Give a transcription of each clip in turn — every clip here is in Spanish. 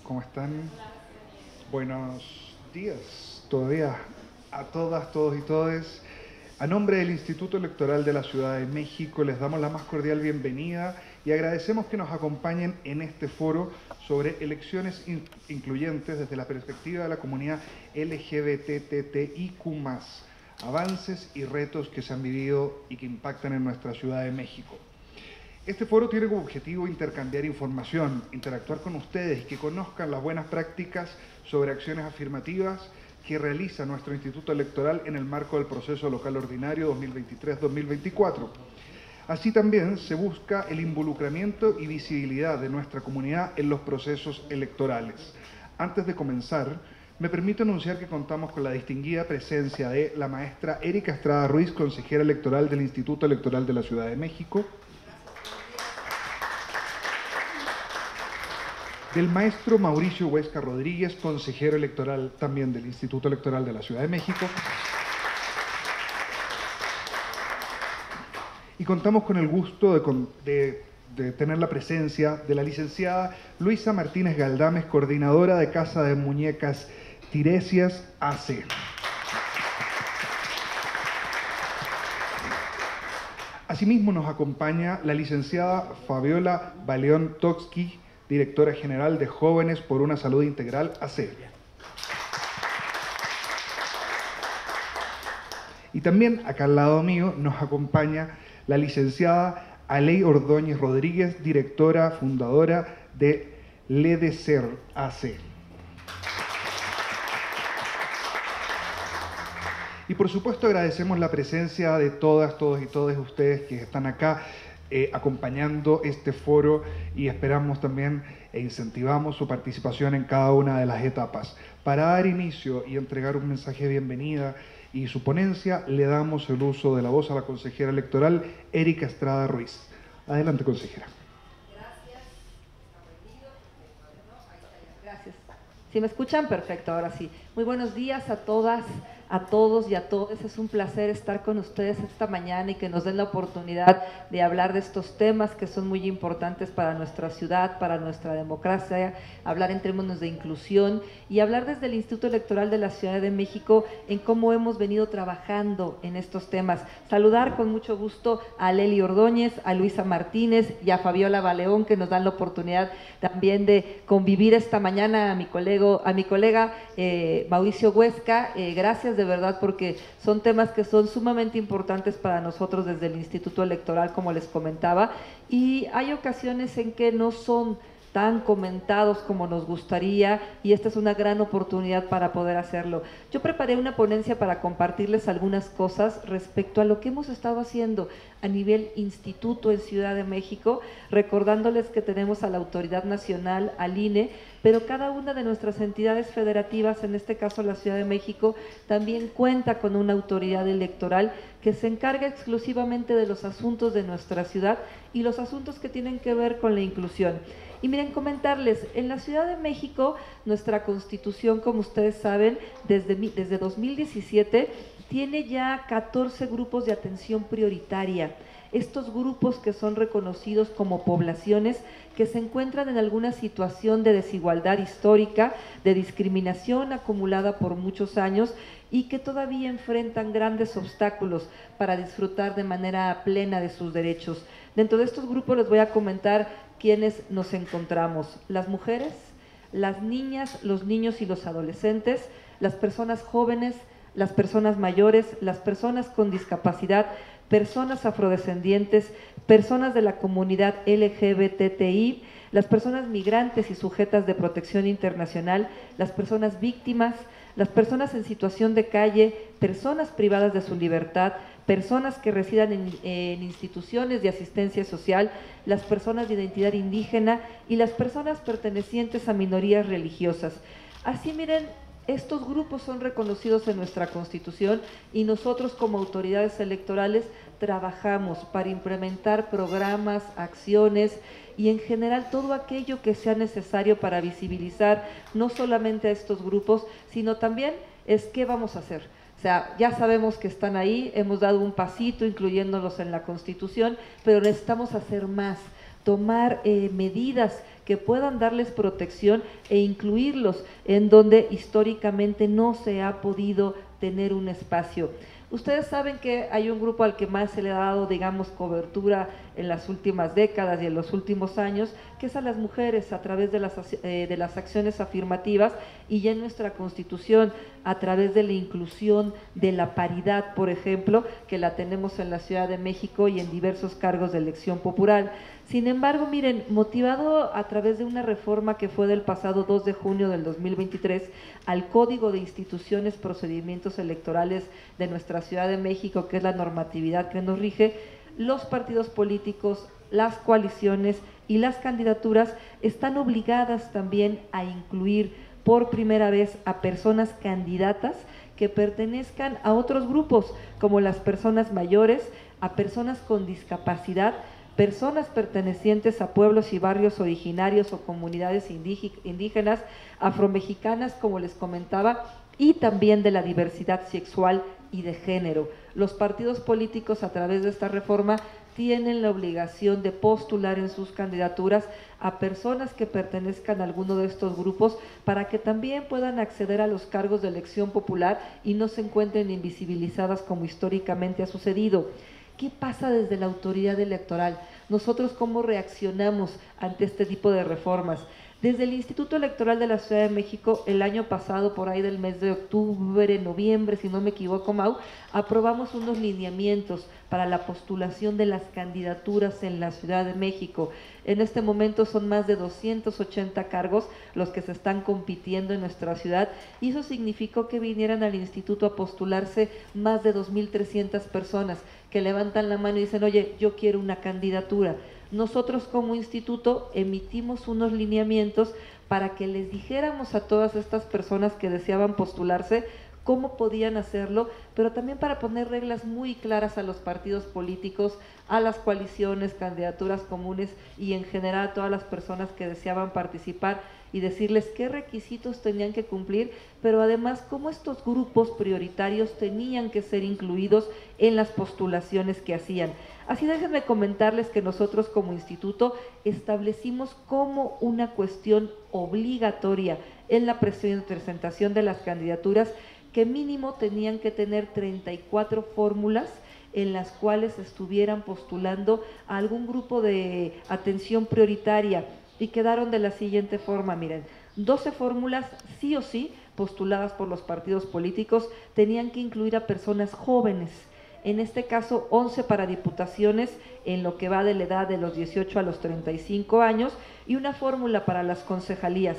¿Cómo están? Buenos días todavía a todas, todos y todes. A nombre del Instituto Electoral de la Ciudad de México les damos la más cordial bienvenida y agradecemos que nos acompañen en este foro sobre elecciones incluyentes desde la perspectiva de la comunidad LGBTTIQ+, avances y retos que se han vivido y que impactan en nuestra Ciudad de México. Este foro tiene como objetivo intercambiar información, interactuar con ustedes y que conozcan las buenas prácticas sobre acciones afirmativas que realiza nuestro Instituto Electoral en el marco del proceso local ordinario 2023-2024. Así también se busca el involucramiento y visibilidad de nuestra comunidad en los procesos electorales. Antes de comenzar, me permito anunciar que contamos con la distinguida presencia de la maestra Erika Estrada Ruiz, consejera electoral del Instituto Electoral de la Ciudad de México, del maestro Mauricio Huesca Rodríguez, consejero electoral también del Instituto Electoral de la Ciudad de México. Y contamos con el gusto de tener la presencia de la licenciada Luisa Martínez Galdames, coordinadora de Casa de Muñecas Tiresias AC. Asimismo nos acompaña la licenciada Fabiola Baleón Toksky, directora general de Jóvenes por una Salud Integral, AC. Y también acá al lado mío nos acompaña la licenciada Aley Ordóñez Rodríguez, directora fundadora de LEDECER AC. Y por supuesto agradecemos la presencia de todas, todos y todos ustedes que están acá acompañando este foro y esperamos también e incentivamos su participación en cada una de las etapas. Para dar inicio y entregar un mensaje de bienvenida y su ponencia, le damos el uso de la voz a la consejera electoral Erika Estrada Ruiz. Adelante, consejera. Gracias. ¿Sí me escuchan? Perfecto, ahora sí. Muy buenos días a todas, a todos y a todos. Es un placer estar con ustedes esta mañana y que nos den la oportunidad de hablar de estos temas que son muy importantes para nuestra ciudad, para nuestra democracia, hablar en términos de inclusión y hablar desde el Instituto Electoral de la Ciudad de México en cómo hemos venido trabajando en estos temas. Saludar con mucho gusto a Leli Ordóñez, a Luisa Martínez y a Fabiola Baleón, que nos dan la oportunidad también de convivir esta mañana, a mi colega Mauricio Huesca. Gracias de verdad, porque son temas que son sumamente importantes para nosotros desde el Instituto Electoral, como les comentaba, y hay ocasiones en que no son tan comentados como nos gustaría y esta es una gran oportunidad para poder hacerlo. Yo preparé una ponencia para compartirles algunas cosas respecto a lo que hemos estado haciendo a nivel instituto en Ciudad de México, recordándoles que tenemos a la Autoridad Nacional, al INE, pero cada una de nuestras entidades federativas, en este caso la Ciudad de México, también cuenta con una autoridad electoral que se encarga exclusivamente de los asuntos de nuestra ciudad y los asuntos que tienen que ver con la inclusión. Y miren, comentarles, en la Ciudad de México, nuestra Constitución, como ustedes saben, desde 2017, tiene ya 14 grupos de atención prioritaria. Estos grupos que son reconocidos como poblaciones que se encuentran en alguna situación de desigualdad histórica, de discriminación acumulada por muchos años y que todavía enfrentan grandes obstáculos para disfrutar de manera plena de sus derechos. Dentro de estos grupos les voy a comentar quiénes nos encontramos: las mujeres, las niñas, los niños y los adolescentes, las personas jóvenes, las personas mayores, las personas con discapacidad, personas afrodescendientes, personas de la comunidad LGBTI, las personas migrantes y sujetas de protección internacional, las personas víctimas, las personas en situación de calle, personas privadas de su libertad, personas que residan en instituciones de asistencia social, las personas de identidad indígena y las personas pertenecientes a minorías religiosas. Así, miren, estos grupos son reconocidos en nuestra Constitución y nosotros como autoridades electorales trabajamos para implementar programas, acciones y en general todo aquello que sea necesario para visibilizar no solamente a estos grupos, sino también es qué vamos a hacer. O sea, ya sabemos que están ahí, hemos dado un pasito incluyéndolos en la Constitución, pero necesitamos hacer más. tomar medidas que puedan darles protección e incluirlos en donde históricamente no se ha podido tener un espacio. Ustedes saben que hay un grupo al que más se le ha dado, digamos, cobertura en las últimas décadas y en los últimos años, que es a las mujeres a través de las acciones afirmativas y ya en nuestra Constitución a través de la inclusión de la paridad, por ejemplo, que la tenemos en la Ciudad de México y en diversos cargos de elección popular. Sin embargo, miren, motivado a través de una reforma que fue del pasado 2 de junio del 2023 al Código de Instituciones, Procedimientos Electorales de nuestra Ciudad de México, que es la normatividad que nos rige, los partidos políticos, las coaliciones y las candidaturas están obligadas también a incluir por primera vez a personas candidatas que pertenezcan a otros grupos, como las personas mayores, a personas con discapacidad, personas pertenecientes a pueblos y barrios originarios o comunidades indígenas, afromexicanas, como les comentaba, y también de la diversidad sexual y de género. Los partidos políticos, a través de esta reforma, tienen la obligación de postular en sus candidaturas a personas que pertenezcan a alguno de estos grupos para que también puedan acceder a los cargos de elección popular y no se encuentren invisibilizadas como históricamente ha sucedido. ¿Qué pasa desde la autoridad electoral? Nosotros, ¿cómo reaccionamos ante este tipo de reformas? Desde el Instituto Electoral de la Ciudad de México, el año pasado, por ahí del mes de octubre, noviembre, si no me equivoco, Mau, aprobamos unos lineamientos para la postulación de las candidaturas en la Ciudad de México. En este momento son más de 280 cargos los que se están compitiendo en nuestra ciudad y eso significó que vinieran al instituto a postularse más de 2.300 personas que levantan la mano y dicen, oye, yo quiero una candidatura. Nosotros como instituto emitimos unos lineamientos para que les dijéramos a todas estas personas que deseaban postularse cómo podían hacerlo, pero también para poner reglas muy claras a los partidos políticos, a las coaliciones, candidaturas comunes y en general a todas las personas que deseaban participar y decirles qué requisitos tenían que cumplir, pero además cómo estos grupos prioritarios tenían que ser incluidos en las postulaciones que hacían. Así déjenme comentarles que nosotros como instituto establecimos como una cuestión obligatoria en la presentación de las candidaturas que mínimo tenían que tener 34 fórmulas en las cuales estuvieran postulando a algún grupo de atención prioritaria y quedaron de la siguiente forma, miren, 12 fórmulas sí o sí postuladas por los partidos políticos tenían que incluir a personas jóvenes. En este caso, 11 para diputaciones en lo que va de la edad de los 18 a los 35 años y una fórmula para las concejalías.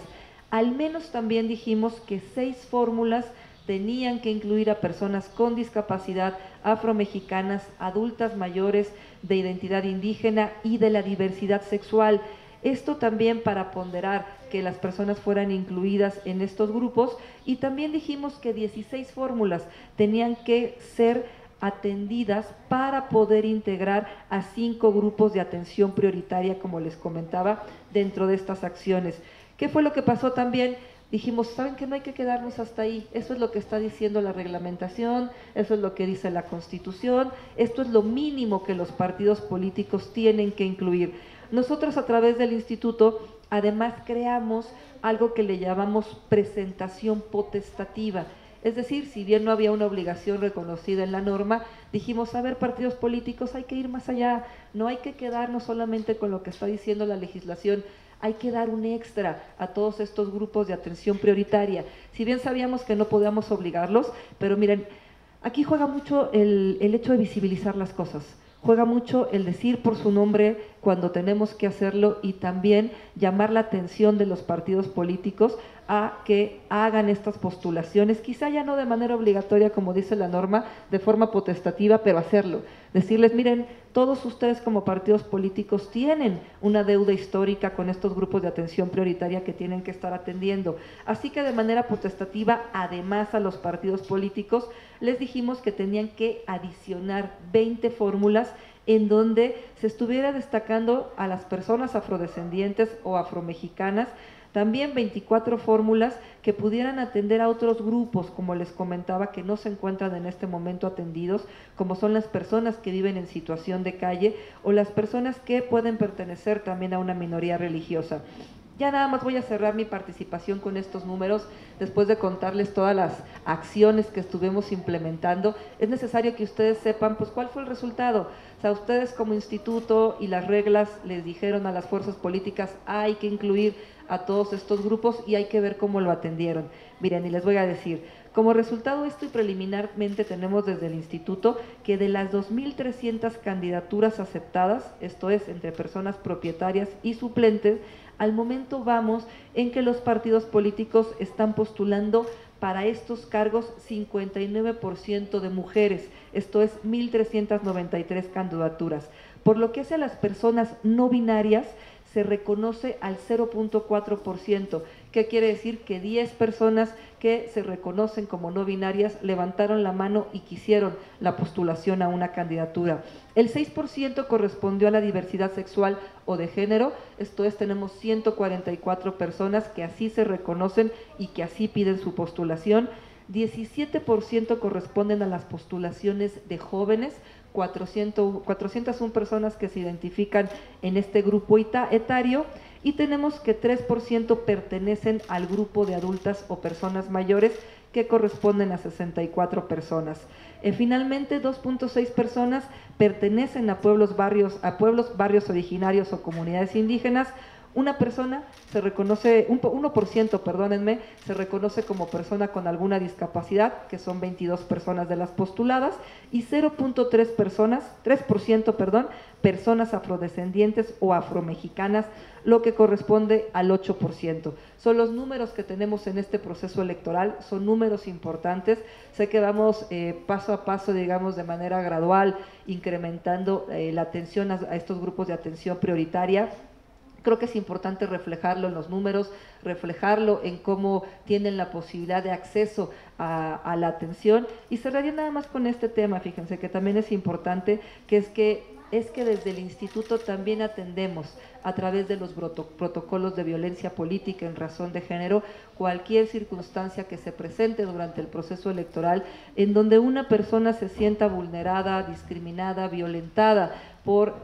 Al menos también dijimos que 6 fórmulas tenían que incluir a personas con discapacidad, afromexicanas, adultas mayores, de identidad indígena y de la diversidad sexual. Esto también para ponderar que las personas fueran incluidas en estos grupos y también dijimos que 16 fórmulas tenían que ser atendidas para poder integrar a 5 grupos de atención prioritaria, como les comentaba, dentro de estas acciones. ¿Qué fue lo que pasó también? Dijimos, ¿saben que no hay que quedarnos hasta ahí? Eso es lo que está diciendo la reglamentación, eso es lo que dice la Constitución, esto es lo mínimo que los partidos políticos tienen que incluir. Nosotros a través del instituto además creamos algo que le llamamos presentación potestativa. Es decir, si bien no había una obligación reconocida en la norma, dijimos, a ver, partidos políticos, hay que ir más allá, no hay que quedarnos solamente con lo que está diciendo la legislación, hay que dar un extra a todos estos grupos de atención prioritaria. Si bien sabíamos que no podíamos obligarlos, pero miren, aquí juega mucho el hecho de visibilizar las cosas. Juega mucho el decir por su nombre cuando tenemos que hacerlo y también llamar la atención de los partidos políticos a que hagan estas postulaciones, quizá ya no de manera obligatoria como dice la norma, de forma potestativa, pero hacerlo. Decirles, miren, todos ustedes como partidos políticos tienen una deuda histórica con estos grupos de atención prioritaria que tienen que estar atendiendo. Así que de manera potestativa, además a los partidos políticos, les dijimos que tenían que adicionar 20 fórmulas en donde se estuviera destacando a las personas afrodescendientes o afromexicanas También 24 fórmulas que pudieran atender a otros grupos, como les comentaba, que no se encuentran en este momento atendidos, como son las personas que viven en situación de calle o las personas que pueden pertenecer también a una minoría religiosa. Ya nada más voy a cerrar mi participación con estos números, después de contarles todas las acciones que estuvimos implementando. Es necesario que ustedes sepan, pues, cuál fue el resultado. O sea, ustedes como instituto y las reglas les dijeron a las fuerzas políticas, hay que incluir a todos estos grupos y hay que ver cómo lo atendieron. Miren, y les voy a decir, como resultado esto y preliminarmente tenemos desde el instituto que de las 2.300 candidaturas aceptadas, esto es, entre personas propietarias y suplentes, al momento vamos en que los partidos políticos están postulando para estos cargos 59% de mujeres, esto es 1.393 candidaturas. Por lo que hace a las personas no binarias, se reconoce al 0.4%. ¿Qué quiere decir? Que 10 personas que se reconocen como no binarias levantaron la mano y quisieron la postulación a una candidatura. El 6% correspondió a la diversidad sexual o de género, esto es, tenemos 144 personas que así se reconocen y que así piden su postulación. 17% corresponden a las postulaciones de jóvenes, 401 personas que se identifican en este grupo etario, y tenemos que 3% pertenecen al grupo de adultas o personas mayores, que corresponden a 64 personas. Finalmente, 2.6 personas pertenecen a pueblos, barrios originarios o comunidades indígenas. Una persona se reconoce, 1%, perdónenme, se reconoce como persona con alguna discapacidad, que son 22 personas de las postuladas, y 0.3 personas, 3%, personas afrodescendientes o afromexicanas, lo que corresponde al 8%. Son los números que tenemos en este proceso electoral, son números importantes. Sé que vamos paso a paso, digamos, de manera gradual, incrementando la atención a estos grupos de atención prioritaria. Creo que es importante reflejarlo en los números, reflejarlo en cómo tienen la posibilidad de acceso a la atención. Y cerraría nada más con este tema, fíjense que también es importante, que es que desde el instituto también atendemos a través de los protocolos de violencia política en razón de género cualquier circunstancia que se presente durante el proceso electoral en donde una persona se sienta vulnerada, discriminada, violentada por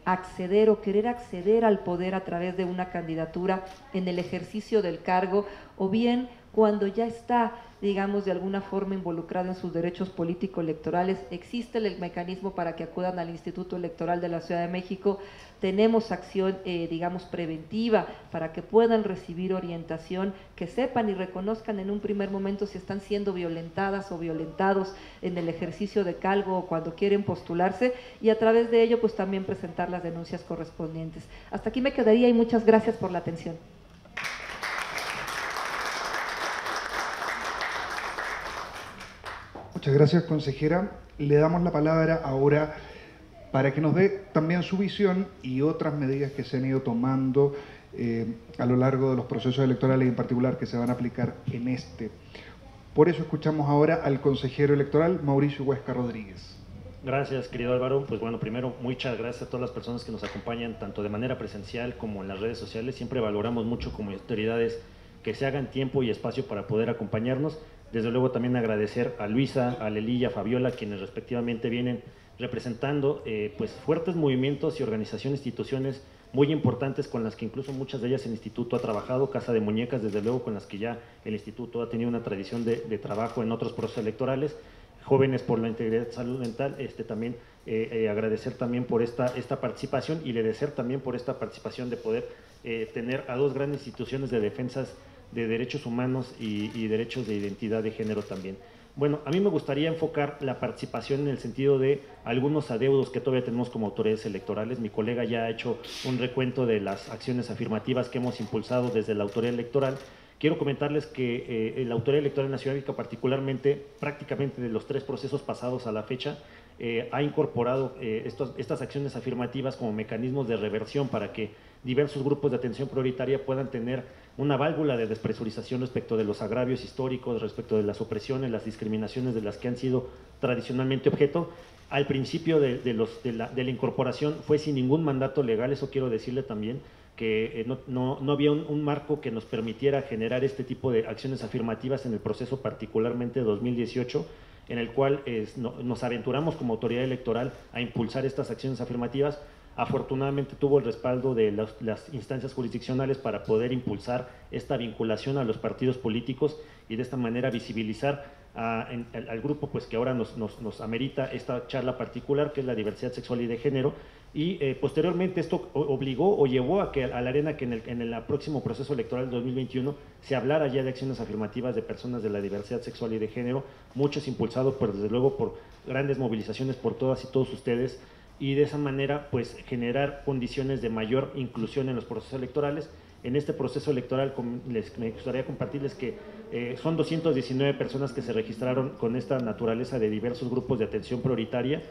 acceder o querer acceder al poder a través de una candidatura en el ejercicio del cargo, o bien cuando ya está, digamos, de alguna forma involucrado en sus derechos político-electorales. Existe el mecanismo para que acudan al Instituto Electoral de la Ciudad de México. Tenemos acción, digamos, preventiva para que puedan recibir orientación, que sepan y reconozcan en un primer momento si están siendo violentadas o violentados en el ejercicio de cargo o cuando quieren postularse, y a través de ello pues también presentar las denuncias correspondientes. Hasta aquí me quedaría y muchas gracias por la atención. Muchas gracias, consejera. Le damos la palabra ahora para que nos dé también su visión y otras medidas que se han ido tomando a lo largo de los procesos electorales y en particular que se van a aplicar en este. Por eso escuchamos ahora al consejero electoral Mauricio Huesca Rodríguez. Gracias, querido Álvaro. Pues bueno, primero, muchas gracias a todas las personas que nos acompañan, tanto de manera presencial como en las redes sociales. Siempre valoramos mucho como autoridades que se hagan tiempo y espacio para poder acompañarnos. Desde luego también agradecer a Luisa, a Lelí y a Fabiola, quienes respectivamente vienen representando pues fuertes movimientos y organizaciones, instituciones muy importantes con las que incluso muchas de ellas el Instituto ha trabajado, Casa de Muñecas, desde luego, con las que ya el Instituto ha tenido una tradición de trabajo en otros procesos electorales. Jóvenes por la Integridad de Salud Mental, también agradecer también por esta participación y agradecer también por esta participación de poder tener a dos grandes instituciones de defensas de derechos humanos y derechos de identidad de género también. Bueno, a mí me gustaría enfocar la participación en el sentido de algunos adeudos que todavía tenemos como autoridades electorales. Mi colega ya ha hecho un recuento de las acciones afirmativas que hemos impulsado desde la autoridad electoral. Quiero comentarles que la autoridad electoral en la Ciudad de México, particularmente, prácticamente de los 3 procesos pasados a la fecha, ha incorporado estas acciones afirmativas como mecanismos de reversión para que diversos grupos de atención prioritaria puedan tener una válvula de despresurización respecto de los agravios históricos, respecto de las opresiones, las discriminaciones de las que han sido tradicionalmente objeto. Al principio de la incorporación fue sin ningún mandato legal, eso quiero decirle también. que no había un marco que nos permitiera generar este tipo de acciones afirmativas en el proceso particularmente de 2018, en el cual nos aventuramos como autoridad electoral a impulsar estas acciones afirmativas. Afortunadamente tuvo el respaldo de las instancias jurisdiccionales para poder impulsar esta vinculación a los partidos políticos y de esta manera visibilizar al grupo pues, que ahora nos amerita esta charla particular, que es la diversidad sexual y de género. Y posteriormente esto obligó o llevó a que a la arena que en el próximo proceso electoral 2021 se hablara ya de acciones afirmativas de personas de la diversidad sexual y de género, muchos impulsados pues, desde luego por grandes movilizaciones por todas y todos ustedes, y de esa manera pues generar condiciones de mayor inclusión en los procesos electorales. En este proceso electoral me gustaría compartirles que son 219 personas que se registraron con esta naturaleza de diversos grupos de atención prioritaria.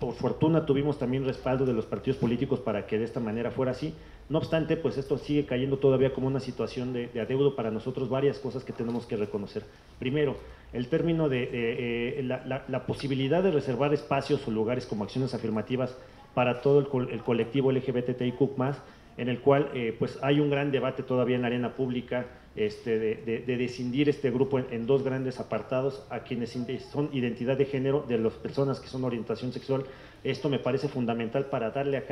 Por fortuna tuvimos también respaldo de los partidos políticos para que de esta manera fuera así. No obstante, pues esto sigue cayendo todavía como una situación de adeudo para nosotros, varias cosas que tenemos que reconocer. Primero, el término de la posibilidad de reservar espacios o lugares como acciones afirmativas para todo el colectivo LGBTIQ+, en el cual pues hay un gran debate todavía en la arena pública de descindir este grupo en dos grandes apartados, a quienes son identidad de género de las personas que son orientación sexual. Esto me parece fundamental para darle a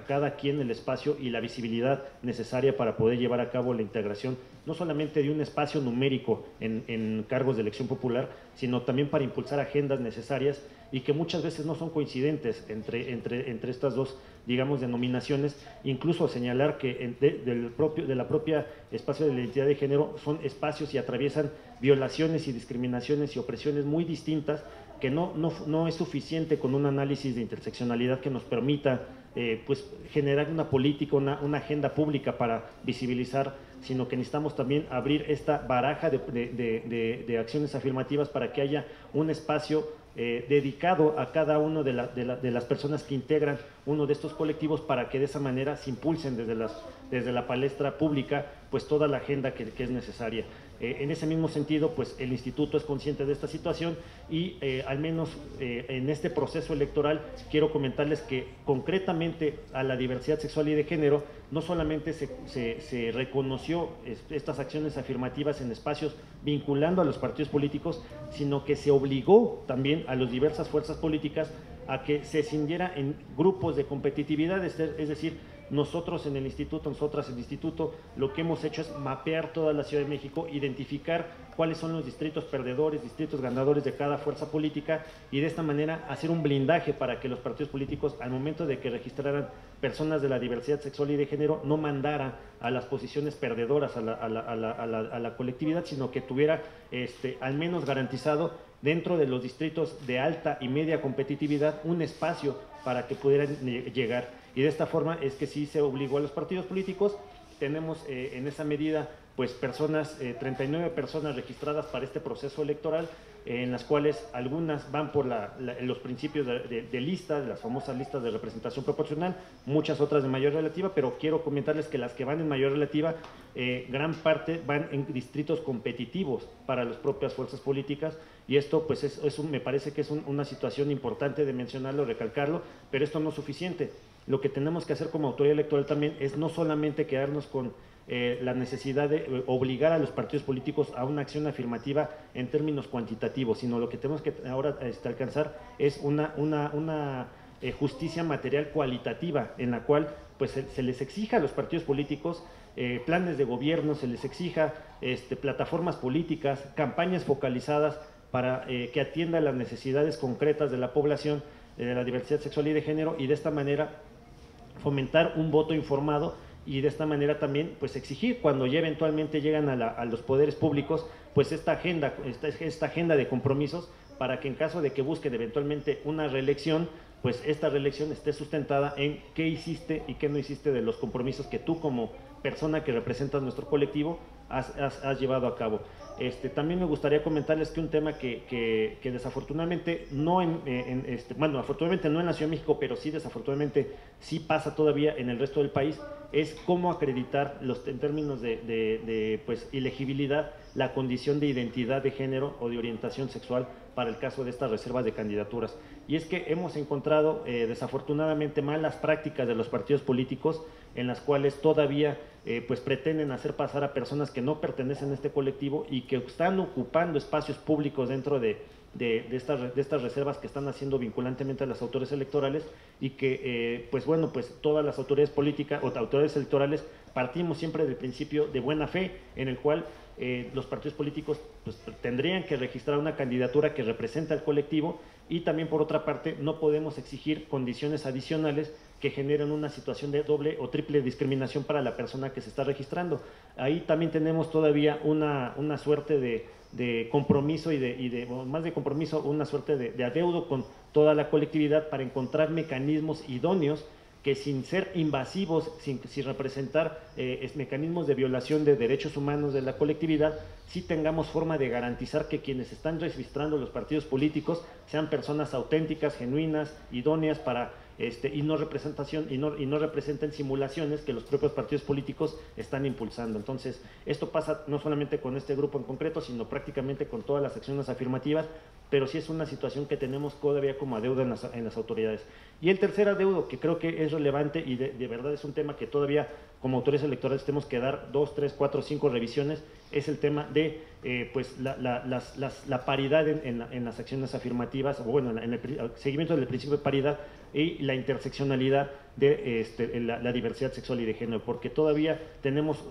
cada quien el espacio y la visibilidad necesaria para poder llevar a cabo la integración, no solamente de un espacio numérico en cargos de elección popular, sino también para impulsar agendas necesarias y que muchas veces no son coincidentes entre estas dos, digamos, denominaciones. Incluso señalar que de la propia espacio de la identidad de género son espacios y atraviesan violaciones y discriminaciones y opresiones muy distintas, que no es suficiente con un análisis de interseccionalidad que nos permita pues generar una política, una agenda pública para visibilizar, sino que necesitamos también abrir esta baraja de acciones afirmativas para que haya un espacio dedicado a cada uno de las personas que integran uno de estos colectivos, para que de esa manera se impulsen desde la palestra pública pues toda la agenda que es necesaria. En ese mismo sentido, pues el instituto es consciente de esta situación y al menos en este proceso electoral quiero comentarles que concretamente a la diversidad sexual y de género no solamente se reconoció estas acciones afirmativas en espacios vinculando a los partidos políticos, sino que se obligó también a las diversas fuerzas políticas a que se cindiera en grupos de competitividad, es decir, nosotras en el instituto, lo que hemos hecho es mapear toda la Ciudad de México, identificar cuáles son los distritos perdedores, distritos ganadores de cada fuerza política, y de esta manera hacer un blindaje para que los partidos políticos, al momento de que registraran personas de la diversidad sexual y de género, no mandara a las posiciones perdedoras a la colectividad, sino que tuviera al menos garantizado dentro de los distritos de alta y media competitividad un espacio para que pudieran llegar. Y de esta forma es que sí se obligó a los partidos políticos. Tenemos en esa medida pues 39 personas registradas para este proceso electoral, en las cuales algunas van por los principios de listas, las famosas listas de representación proporcional, muchas otras de mayor relativa, pero quiero comentarles que las que van en mayor relativa, gran parte van en distritos competitivos para las propias fuerzas políticas, y esto pues me parece que es una situación importante de mencionarlo, recalcarlo, pero esto no es suficiente. Lo que tenemos que hacer como autoridad electoral también es no solamente quedarnos con la necesidad de obligar a los partidos políticos a una acción afirmativa en términos cuantitativos, sino lo que tenemos que ahora alcanzar es una justicia material cualitativa, en la cual pues se les exija a los partidos políticos planes de gobierno, se les exija plataformas políticas, campañas focalizadas para que atiendan las necesidades concretas de la población, de la diversidad sexual y de género, y de esta manera fomentar un voto informado, y de esta manera también pues exigir, cuando ya eventualmente llegan a los poderes públicos, pues esta agenda de compromisos, para que en caso de que busquen eventualmente una reelección, pues esta reelección esté sustentada en qué hiciste y qué no hiciste de los compromisos que tú, como persona que representas nuestro colectivo, has llevado a cabo. También me gustaría comentarles que un tema que desafortunadamente afortunadamente no en la Ciudad de México, pero sí desafortunadamente sí pasa todavía en el resto del país, es cómo acreditar en términos de pues, elegibilidad la condición de identidad de género o de orientación sexual para el caso de estas reservas de candidaturas. Y es que hemos encontrado desafortunadamente malas prácticas de los partidos políticos en las cuales todavía pues pretenden hacer pasar a personas que no pertenecen a este colectivo y que están ocupando espacios públicos dentro de estas reservas que están haciendo vinculantemente a las autoridades electorales y que pues todas las autoridades políticas o autoridades electorales partimos siempre del principio de buena fe en el cual los partidos políticos pues, tendrían que registrar una candidatura que represente al colectivo y también por otra parte no podemos exigir condiciones adicionales que generen una situación de doble o triple discriminación para la persona que se está registrando. Ahí también tenemos todavía una suerte de compromiso más de compromiso, una suerte de adeudo con toda la colectividad para encontrar mecanismos idóneos que sin ser invasivos, sin representar mecanismos de violación de derechos humanos de la colectividad, sí tengamos forma de garantizar que quienes están registrando los partidos políticos sean personas auténticas, genuinas, idóneas para y no representen simulaciones que los propios partidos políticos están impulsando. Entonces, esto pasa no solamente con este grupo en concreto, sino prácticamente con todas las acciones afirmativas, pero sí es una situación que tenemos todavía como adeudo en las autoridades. Y el tercer adeudo, que creo que es relevante y de verdad es un tema que todavía como autoridades electorales tenemos que dar 2, 3, 4, 5 revisiones, es el tema de la paridad en las acciones afirmativas, o bueno, en el seguimiento del principio de paridad y la interseccionalidad de la diversidad sexual y de género, porque todavía tenemos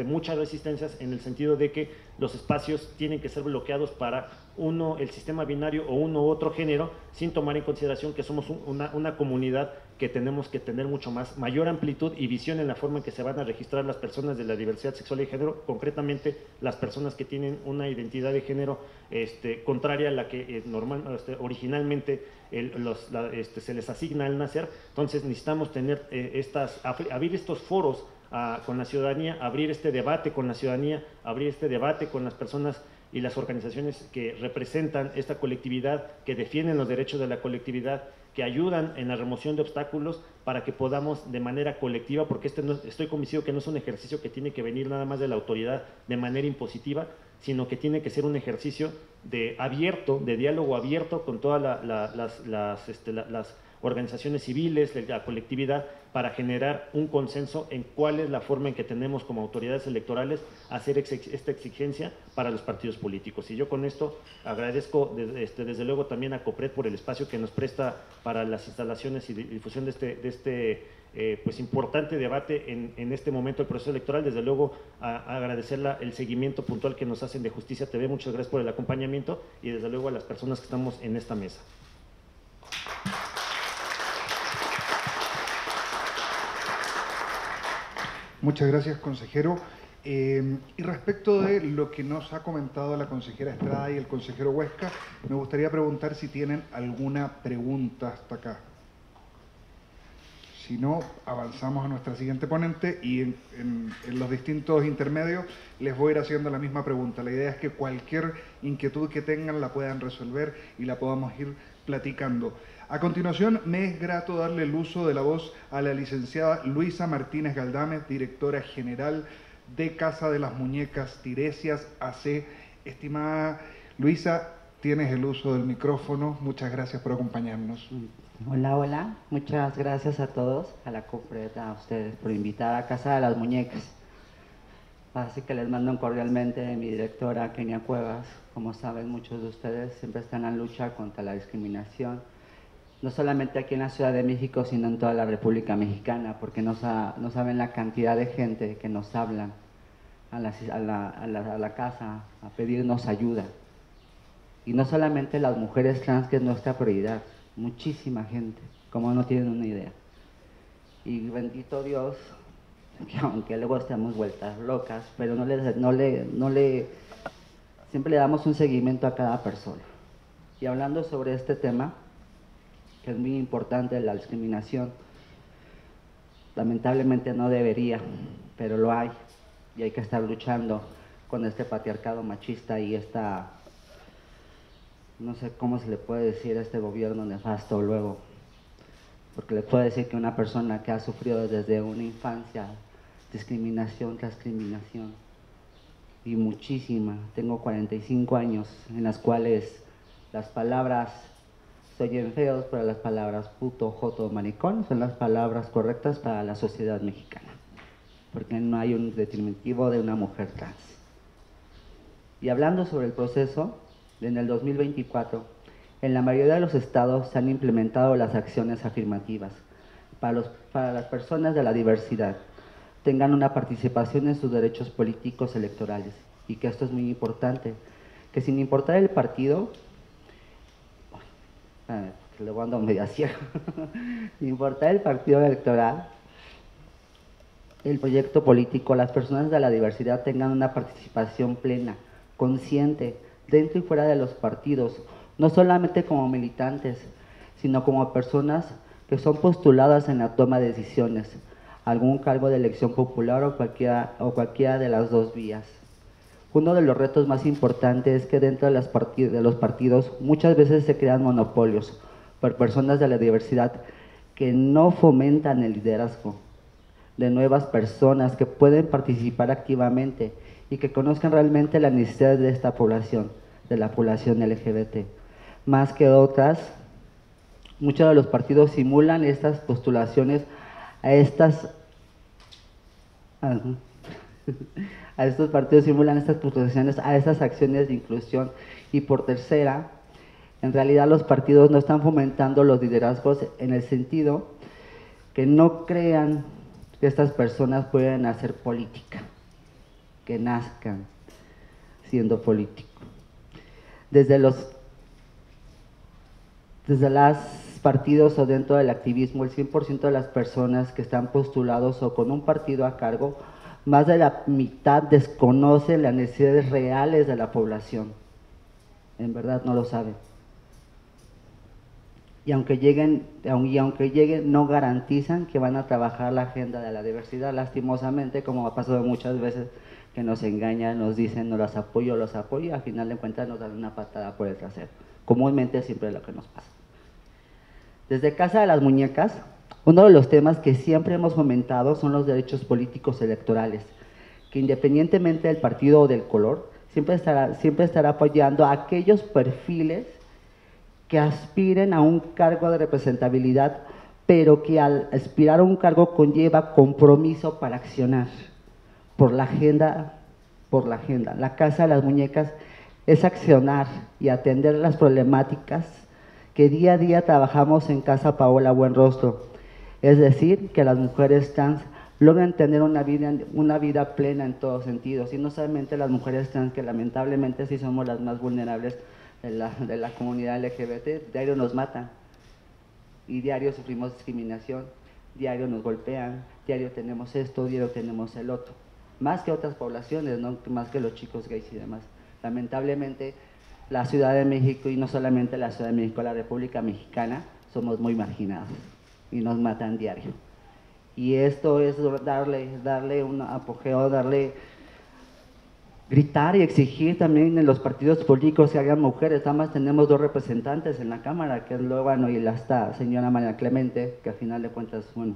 muchas resistencias en el sentido de que los espacios tienen que ser bloqueados para el sistema binario o uno u otro género, sin tomar en consideración que somos una comunidad que tenemos que tener mayor amplitud y visión en la forma en que se van a registrar las personas de la diversidad sexual y género, concretamente las personas que tienen una identidad de género contraria a la que originalmente se les asigna al nacer. Entonces necesitamos tener abrir estos foros con la ciudadanía, abrir este debate con la ciudadanía, abrir este debate con las personas y las organizaciones que representan esta colectividad, que defienden los derechos de la colectividad, que ayudan en la remoción de obstáculos para que podamos de manera colectiva, porque estoy convencido que no es un ejercicio que tiene que venir nada más de la autoridad de manera impositiva, sino que tiene que ser un ejercicio de diálogo abierto con todas las organizaciones civiles, la colectividad, para generar un consenso en cuál es la forma en que tenemos como autoridades electorales hacer esta exigencia para los partidos políticos. Y yo con esto agradezco desde luego también a COPRED por el espacio que nos presta para las instalaciones y difusión de este pues importante debate en este momento del proceso electoral. Desde luego agradecer el seguimiento puntual que nos hacen de Justicia TV, muchas gracias por el acompañamiento y desde luego a las personas que estamos en esta mesa. Muchas gracias, consejero. Y respecto de lo que nos ha comentado la consejera Estrada y el consejero Huesca, me gustaría preguntar si tienen alguna pregunta hasta acá. Si no, avanzamos a nuestra siguiente ponente y en los distintos intermedios les voy a ir haciendo la misma pregunta. La idea es que cualquier inquietud que tengan la puedan resolver y la podamos ir platicando. A continuación, me es grato darle el uso de la voz a la licenciada Luisa Martínez Galdames, directora general de Casa de las Muñecas Tiresias AC. Estimada Luisa, tienes el uso del micrófono. Muchas gracias por acompañarnos. Hola, hola. Muchas gracias a todos, a la COPRED, a ustedes por invitar a Casa de las Muñecas. Así que les mando cordialmente a mi directora, Kenia Cuevas. Como saben, muchos de ustedes siempre están en la lucha contra la discriminación, no solamente aquí en la Ciudad de México, sino en toda la República Mexicana, porque no saben la cantidad de gente que nos hablan a la casa a pedirnos ayuda. Y no solamente las mujeres trans, que es nuestra prioridad, muchísima gente, como no tienen una idea. Y bendito Dios, que aunque luego estemos vueltas locas, pero siempre le damos un seguimiento a cada persona. Y hablando sobre este tema, que es muy importante, la discriminación, lamentablemente no debería, pero lo hay y hay que estar luchando. con este patriarcado machista y esta, no sé cómo se le puede decir a este gobierno nefasto luego, porque le puedo decir que una persona que ha sufrido desde una infancia discriminación tras discriminación, y muchísima, tengo 45 años en las cuales las palabras se oyen feos, pero las palabras puto, joto, maricón son las palabras correctas para la sociedad mexicana, porque no hay un detrimentivo de una mujer trans. Y hablando sobre el proceso, en el 2024, en la mayoría de los estados se han implementado las acciones afirmativas para las personas de la diversidad tengan una participación en sus derechos políticos electorales, y que esto es muy importante, que sin importar el partido, que luego ando medio ciego, sin importar el partido electoral, el proyecto político, las personas de la diversidad tengan una participación plena, consciente, dentro y fuera de los partidos, no solamente como militantes, sino como personas que son postuladas en la toma de decisiones, algún cargo de elección popular o cualquiera de las dos vías. Uno de los retos más importantes es que dentro de los partidos muchas veces se crean monopolios por personas de la diversidad que no fomentan el liderazgo de nuevas personas que pueden participar activamente y que conozcan realmente la necesidad de esta población, de la población LGBT. Más que otras, muchos de los partidos simulan estas postulaciones a estos partidos simulan estas postulaciones a estas acciones de inclusión. Y por tercera, en realidad los partidos no están fomentando los liderazgos en el sentido que no crean que estas personas pueden hacer política, que nazcan siendo políticos. Desde los partidos o dentro del activismo, el 100% de las personas que están postulados o con un partido a cargo, más de la mitad desconocen las necesidades reales de la población. En verdad no lo saben. Y aunque lleguen, no garantizan que van a trabajar la agenda de la diversidad, lastimosamente, como ha pasado muchas veces, que nos engañan, nos dicen, no los apoyo, y al final de cuentas nos dan una patada por el trasero. Comúnmente siempre es lo que nos pasa. Desde Casa de las Muñecas, uno de los temas que siempre hemos fomentado son los derechos políticos electorales, que independientemente del partido o del color, siempre estará apoyando a aquellos perfiles que aspiren a un cargo de representabilidad, pero que al aspirar a un cargo conlleva compromiso para accionar por la agenda. La Casa de las Muñecas es accionar y atender las problemáticas que día a día trabajamos en Casa Paola Buenrostro, es decir, que las mujeres trans logran tener una vida plena en todos sentidos, y no solamente las mujeres trans, que lamentablemente sí somos las más vulnerables de la comunidad LGBT, diario nos matan, y diario sufrimos discriminación, diario nos golpean, diario tenemos esto, diario tenemos el otro, más que otras poblaciones, ¿no? Más que los chicos gays y demás. Lamentablemente, la Ciudad de México, y no solamente la Ciudad de México, la República Mexicana, somos muy marginados y nos matan diario. Y esto es darle un apogeo, gritar y exigir también en los partidos políticos que hagan mujeres. Además tenemos 2 representantes en la Cámara, que es Lóbano y esta señora María Clemente, que al final de cuentas, bueno,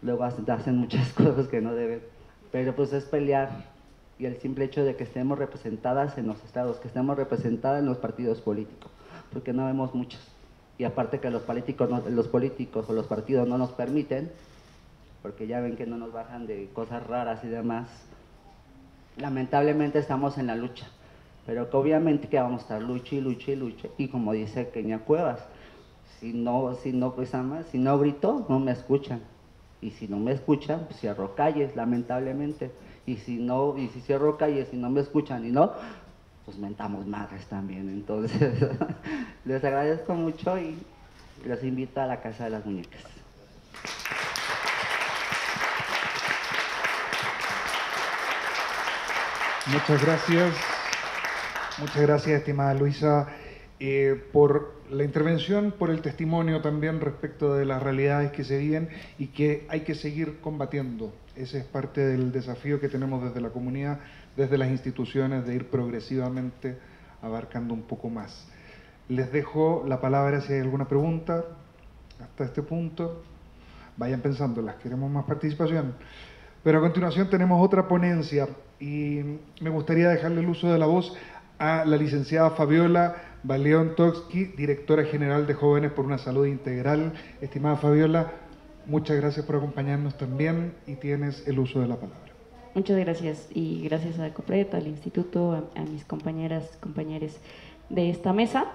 luego hacen muchas cosas que no deben, pero pues es pelear. Y el simple hecho de que estemos representadas en los estados, que estemos representadas en los partidos políticos, porque no vemos muchos. Y aparte que los políticos o los partidos no nos permiten, porque ya ven que no nos bajan de cosas raras y demás, lamentablemente estamos en la lucha, pero que obviamente que vamos a estar lucha, y como dice Kenia Cuevas, si no grito, no me escuchan, y si no me escuchan, pues cierro calles, lamentablemente, y si cierro calles y no me escuchan pues mentamos madres también. Entonces les agradezco mucho y los invito a la Casa de las Muñecas. Muchas gracias, estimada Luisa, por la intervención, por el testimonio también respecto de las realidades que se viven y que hay que seguir combatiendo. Ese es parte del desafío que tenemos desde la comunidad desde las instituciones de ir progresivamente abarcando un poco más. Les dejo la palabra si hay alguna pregunta hasta este punto. Vayan pensándolas, queremos más participación. Pero a continuación tenemos otra ponencia y me gustaría dejarle el uso de la voz a la licenciada Fabiola Baleón Toksky, directora general de Jóvenes por una Salud Integral. Estimada Fabiola, muchas gracias por acompañarnos también y tienes el uso de la palabra. Muchas gracias y gracias a COPRED, al instituto, a mis compañeros de esta mesa.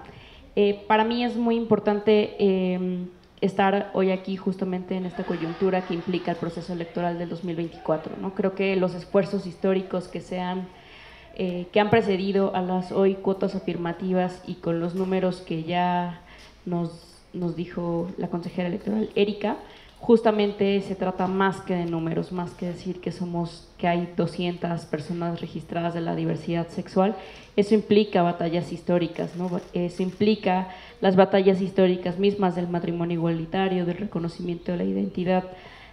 Para mí es muy importante estar hoy aquí justamente en esta coyuntura que implica el proceso electoral del 2024, ¿no? Creo que los esfuerzos históricos que han precedido a las hoy cuotas afirmativas y con los números que ya nos dijo la consejera electoral Erika, justamente se trata más que de números, más que decir que hay 200 personas registradas de la diversidad sexual. Eso implica batallas históricas, ¿no? Eso implica las batallas históricas mismas del matrimonio igualitario, del reconocimiento de la identidad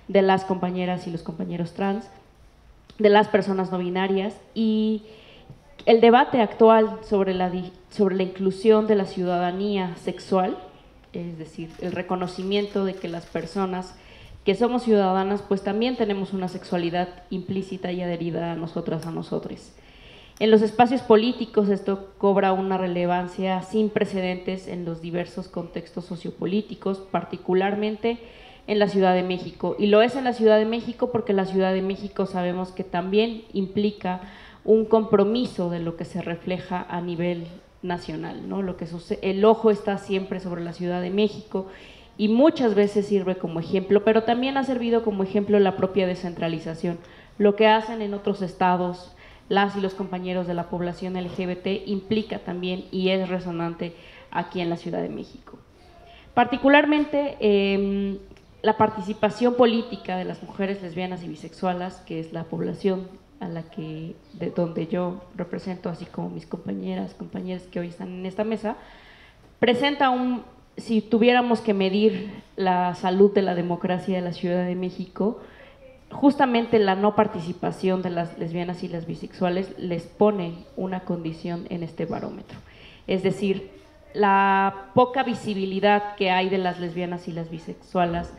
de las compañeras y los compañeros trans, de las personas no binarias, y el debate actual sobre la inclusión de la ciudadanía sexual, es decir, el reconocimiento de que las personas que somos ciudadanas pues también tenemos una sexualidad implícita y adherida a nosotras, a nosotres. En los espacios políticos esto cobra una relevancia sin precedentes en los diversos contextos sociopolíticos, particularmente en la Ciudad de México. Y lo es en la Ciudad de México porque la Ciudad de México sabemos que también implica un compromiso de lo que se refleja a nivel nacional, ¿no? Lo que sucede, el ojo está siempre sobre la Ciudad de México y muchas veces sirve como ejemplo, pero también ha servido como ejemplo la propia descentralización. Lo que hacen en otros estados las y los compañeros de la población LGBT implica también y es resonante aquí en la Ciudad de México. Particularmente la participación política de las mujeres lesbianas y bisexuales, que es la población de donde yo represento, así como mis compañeros que hoy están en esta mesa, presenta si tuviéramos que medir la salud de la democracia de la Ciudad de México, justamente la no participación de las lesbianas y las bisexuales les pone una condición en este barómetro. Es decir, la poca visibilidad que hay de las lesbianas y las bisexuales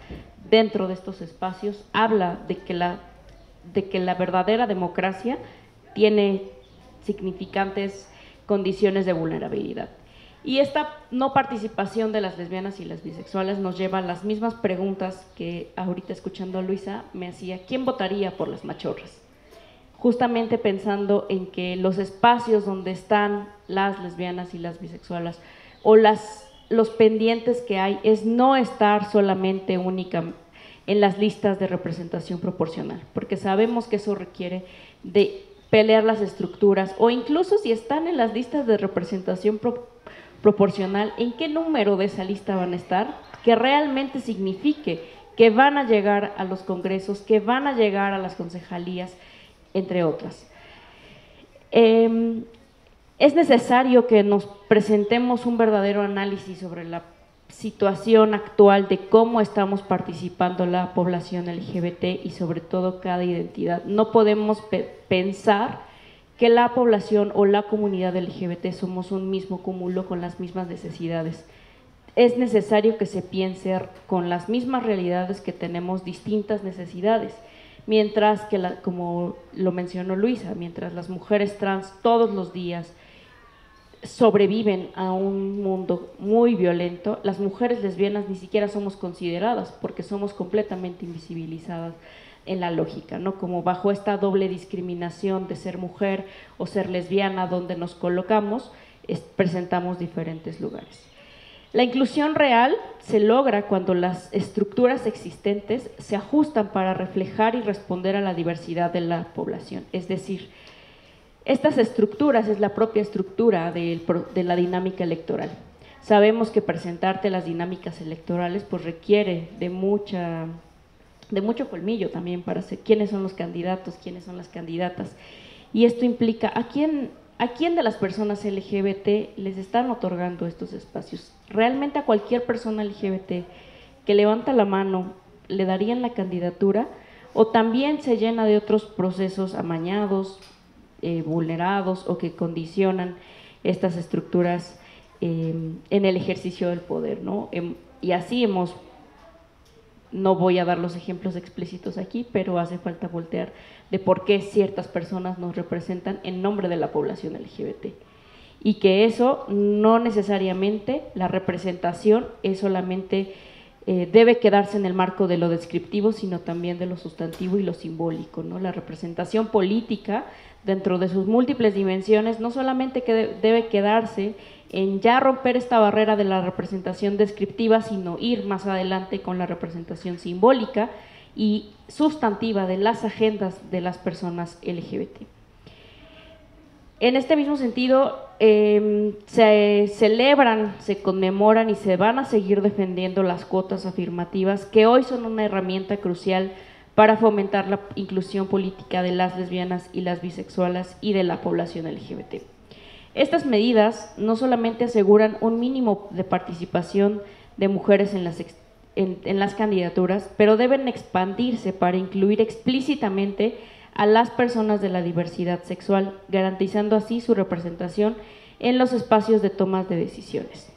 dentro de estos espacios habla de que la verdadera democracia tiene significantes condiciones de vulnerabilidad. Y esta no participación de las lesbianas y las bisexuales nos lleva a las mismas preguntas que ahorita escuchando a Luisa me hacía: ¿quién votaría por las machorras? Justamente pensando en que los espacios donde están las lesbianas y las bisexuales o los pendientes que hay es no estar solamente únicamente en las listas de representación proporcional, porque sabemos que eso requiere de pelear las estructuras, o incluso si están en las listas de representación proporcional, ¿en qué número de esa lista van a estar? Que realmente signifique que van a llegar a los congresos, que van a llegar a las concejalías, entre otras. Es necesario que nos presentemos un verdadero análisis sobre la situación actual de cómo estamos participando la población LGBT y sobre todo cada identidad. No podemos pensar que la población o la comunidad LGBT somos un mismo cúmulo con las mismas necesidades. Es necesario que se piense con las mismas realidades que tenemos distintas necesidades, mientras que, como lo mencionó Luisa, mientras las mujeres trans todos los días sobreviven a un mundo muy violento, las mujeres lesbianas ni siquiera somos consideradas porque somos completamente invisibilizadas en la lógica, ¿no? Como bajo esta doble discriminación de ser mujer o ser lesbiana, donde nos colocamos, presentamos diferentes lugares. La inclusión real se logra cuando las estructuras existentes se ajustan para reflejar y responder a la diversidad de la población, es decir, estas estructuras es la propia estructura de la dinámica electoral. Sabemos que presentarte las dinámicas electorales pues requiere de mucho colmillo también para saber quiénes son los candidatos, quiénes son las candidatas. Y esto implica a quién de las personas LGBT les están otorgando estos espacios. ¿Realmente a cualquier persona LGBT que levanta la mano le darían la candidatura? ¿O también se llena de otros procesos amañados, vulnerados o que condicionan estas estructuras en el ejercicio del poder, ¿no? Y así no voy a dar los ejemplos explícitos aquí, pero hace falta voltear de por qué ciertas personas nos representan en nombre de la población LGBT. Y que eso no necesariamente, la representación es solamente, debe quedarse en el marco de lo descriptivo, sino también de lo sustantivo y lo simbólico, ¿no? La representación política, dentro de sus múltiples dimensiones, no solamente debe quedarse en ya romper esta barrera de la representación descriptiva, sino ir más adelante con la representación simbólica y sustantiva de las agendas de las personas LGBT. En este mismo sentido, se celebran, se conmemoran y se van a seguir defendiendo las cuotas afirmativas, que hoy son una herramienta crucial para fomentar la inclusión política de las lesbianas y las bisexuales y de la población LGBT. Estas medidas no solamente aseguran un mínimo de participación de mujeres en las candidaturas, pero deben expandirse para incluir explícitamente a las personas de la diversidad sexual, garantizando así su representación en los espacios de tomas de decisiones.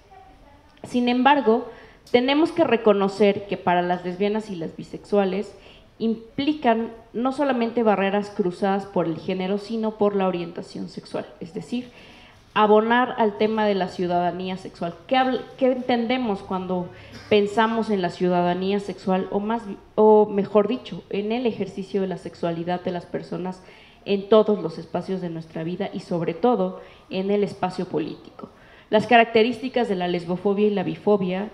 Sin embargo, tenemos que reconocer que para las lesbianas y las bisexuales implican no solamente barreras cruzadas por el género, sino por la orientación sexual, es decir, abonar al tema de la ciudadanía sexual. ¿Qué entendemos cuando pensamos en la ciudadanía sexual o mejor dicho, en el ejercicio de la sexualidad de las personas en todos los espacios de nuestra vida y sobre todo en el espacio político? Las características de la lesbofobia y la bifobia,